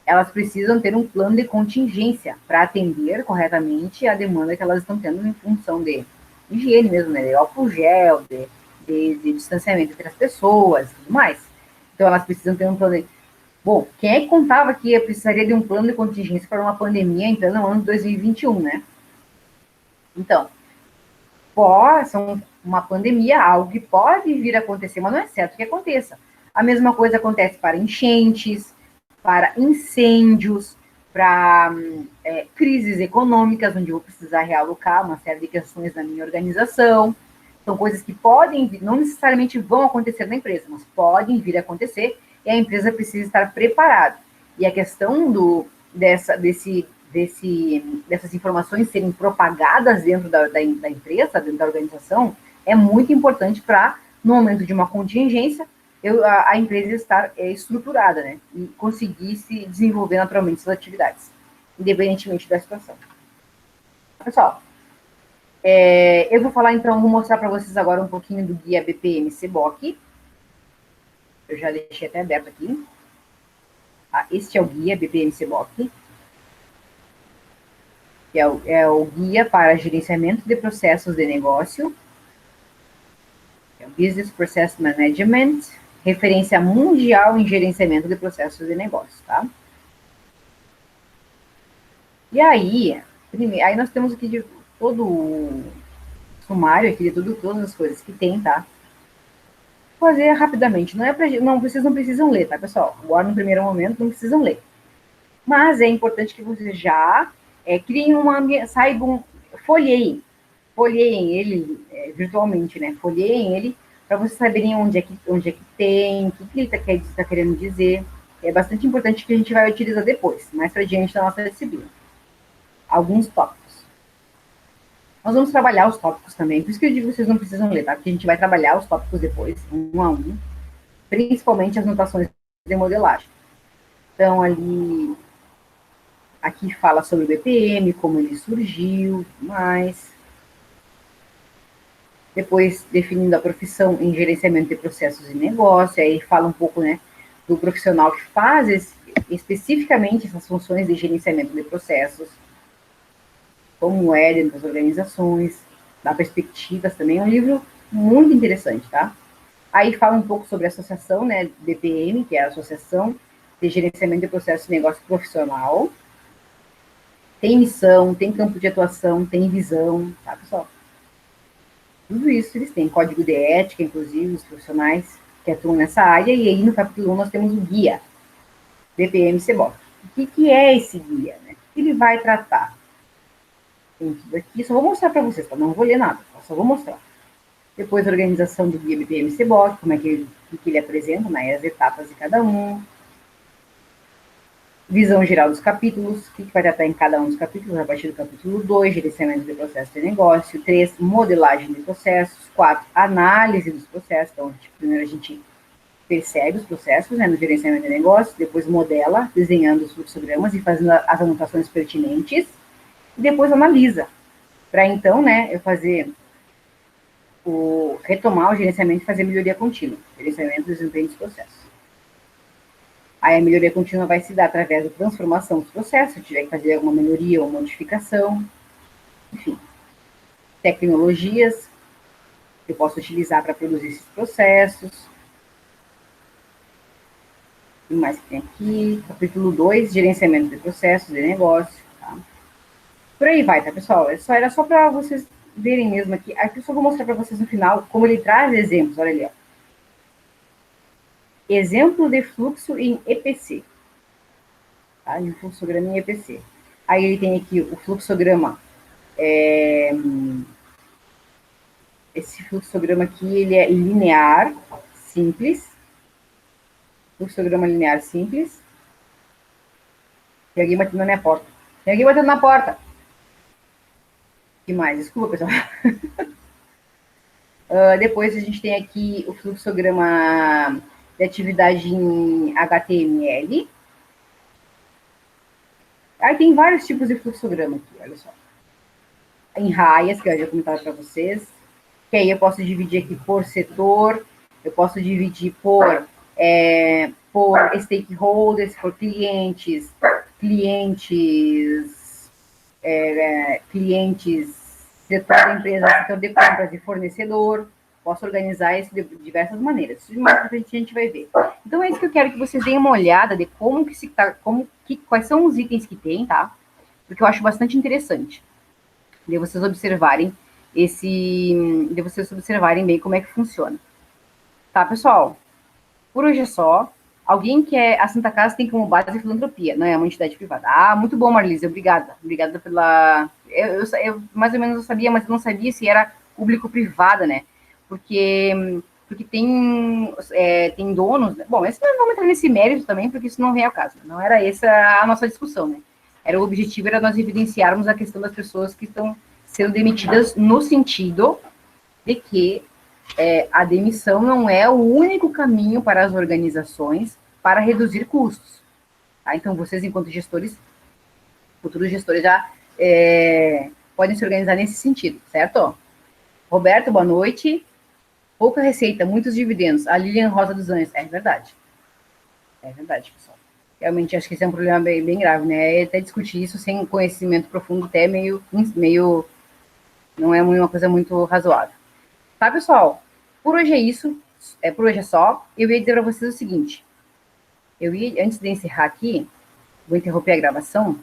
Elas precisam ter um plano de contingência para atender corretamente a demanda que elas estão tendo em função de higiene mesmo, né? De álcool gel, de distanciamento entre as pessoas e tudo mais. Então, elas precisam ter um plano de... Bom, quem é que contava que precisaria de um plano de contingência para uma pandemia em pleno ano de 2021, né? Então, uma pandemia, algo que pode vir a acontecer, mas não é certo que aconteça. A mesma coisa acontece para enchentes, para incêndios, para crises econômicas, onde eu vou precisar realocar uma série de questões da minha organização. São coisas que podem, não necessariamente vão acontecer na empresa, mas podem vir a acontecer, e a empresa precisa estar preparada. E a questão dessas informações serem propagadas dentro da empresa, dentro da organização, é muito importante para, no momento de uma contingência, a empresa estar estruturada, né? E conseguir se desenvolver naturalmente suas atividades, independentemente da situação. Pessoal, eu vou falar então, vou mostrar para vocês agora um pouquinho do guia BPM-CBOK. Eu já deixei até aberto aqui. Este é o guia BPM-CBOK, que é o guia para gerenciamento de processos de negócio, é o Business Process Management, referência mundial em gerenciamento de processos de negócio, tá? E aí nós temos aqui de todo o sumário aqui de todas as coisas que tem, tá? Vou fazer rapidamente, vocês não precisam ler, tá, pessoal? Agora, no primeiro momento, não precisam ler. Mas é importante que vocês já criem folheiem ele virtualmente, né? Folheiem ele para vocês saberem onde é que tem, o que ele está querendo dizer. É bastante importante que a gente vai utilizar depois, mais para diante da nossa disciplina. Alguns tópicos. Nós vamos trabalhar os tópicos também, por isso que eu digo que vocês não precisam ler, tá? Porque a gente vai trabalhar os tópicos depois, um a um, principalmente as notações de modelagem. Então, aqui fala sobre o BPM, como ele surgiu, mais. Depois, definindo a profissão em gerenciamento de processos de negócio, aí fala um pouco, né, do profissional que faz especificamente essas funções de gerenciamento de processos, como é dentro das organizações, dá perspectivas também, é um livro muito interessante, tá? Aí fala um pouco sobre a associação, né, DPM, que é a Associação de Gerenciamento de Processos de Negócio Profissional. Tem missão, tem campo de atuação, tem visão, tá, pessoal? Tudo isso eles têm. Código de ética, inclusive, os profissionais que atuam nessa área. E aí, no capítulo 1, nós temos o guia BPM-CBOK. O que é esse guia? Né? O que ele vai tratar? Tem tudo aqui. Só vou mostrar para vocês, tá? Não vou ler nada, só vou mostrar. Depois, a organização do guia BPM-CBOK, como é que ele apresenta, né? As etapas de cada um. Visão geral dos capítulos, o que vai tratar em cada um dos capítulos, a partir do capítulo 2, gerenciamento de processo de negócio, 3, modelagem de processos, 4, análise dos processos, então, primeiro a gente percebe os processos, né, no gerenciamento de negócio, depois modela, desenhando os fluxogramas e fazendo as anotações pertinentes, e depois analisa, para então, né, eu fazer retomar o gerenciamento e fazer melhoria contínua, gerenciamento do desempenho dos processos. Aí a melhoria contínua vai se dar através da transformação dos processos, se tiver que fazer alguma melhoria ou modificação, enfim. Tecnologias que eu posso utilizar para produzir esses processos. O que mais que tem aqui? Capítulo 2, gerenciamento de processos de negócio. Tá? Por aí vai, tá, pessoal? Era só para vocês verem mesmo aqui. Aqui eu só vou mostrar para vocês no final como ele traz exemplos. Olha ali, ó. Exemplo de fluxo em EPC. Tá? De fluxograma em EPC. Aí ele tem aqui o fluxograma. Esse fluxograma aqui, ele é linear, simples. Fluxograma linear simples. Tem alguém batendo na minha porta. Tem alguém batendo na porta. O que mais? Desculpa, pessoal. Depois a gente tem aqui o fluxograma de atividade em HTML. Aí tem vários tipos de fluxograma aqui, olha só. Em raias, que eu já comentava para vocês. Que aí eu posso dividir aqui por setor, eu posso dividir por stakeholders, por clientes, setor da empresa, setor de compras e fornecedor. Posso organizar isso de diversas maneiras. Isso mais pra frente a gente vai ver. Então é isso que eu quero que vocês deem uma olhada de como que se tá, quais são os itens que tem, tá? Porque eu acho bastante interessante de vocês observarem de vocês observarem bem como é que funciona. Tá, pessoal? Por hoje é só. Alguém que a Santa Casa tem como base a filantropia, não é uma entidade privada. Ah, muito bom, Marlise, obrigada. Obrigada pela... Eu mais ou menos eu sabia, mas eu não sabia se era público-privada, né? Porque tem donos... Né? Bom, não vamos entrar nesse mérito também, porque isso não vem ao caso. Não era essa a nossa discussão, né? O objetivo era nós evidenciarmos a questão das pessoas que estão sendo demitidas no sentido de que a demissão não é o único caminho para as organizações para reduzir custos. Tá? Então, vocês, enquanto gestores, futuros gestores, já podem se organizar nesse sentido, certo? Roberto, boa noite. Pouca receita, muitos dividendos. A Lilian Rosa dos Anjos. É verdade. É verdade, pessoal. Realmente, acho que esse é um problema bem, bem grave, né? Até discutir isso sem conhecimento profundo até meio não é uma coisa muito razoável. Tá, pessoal? Por hoje é isso. Por hoje é só. Eu ia dizer para vocês o seguinte. Antes de encerrar aqui, vou interromper a gravação.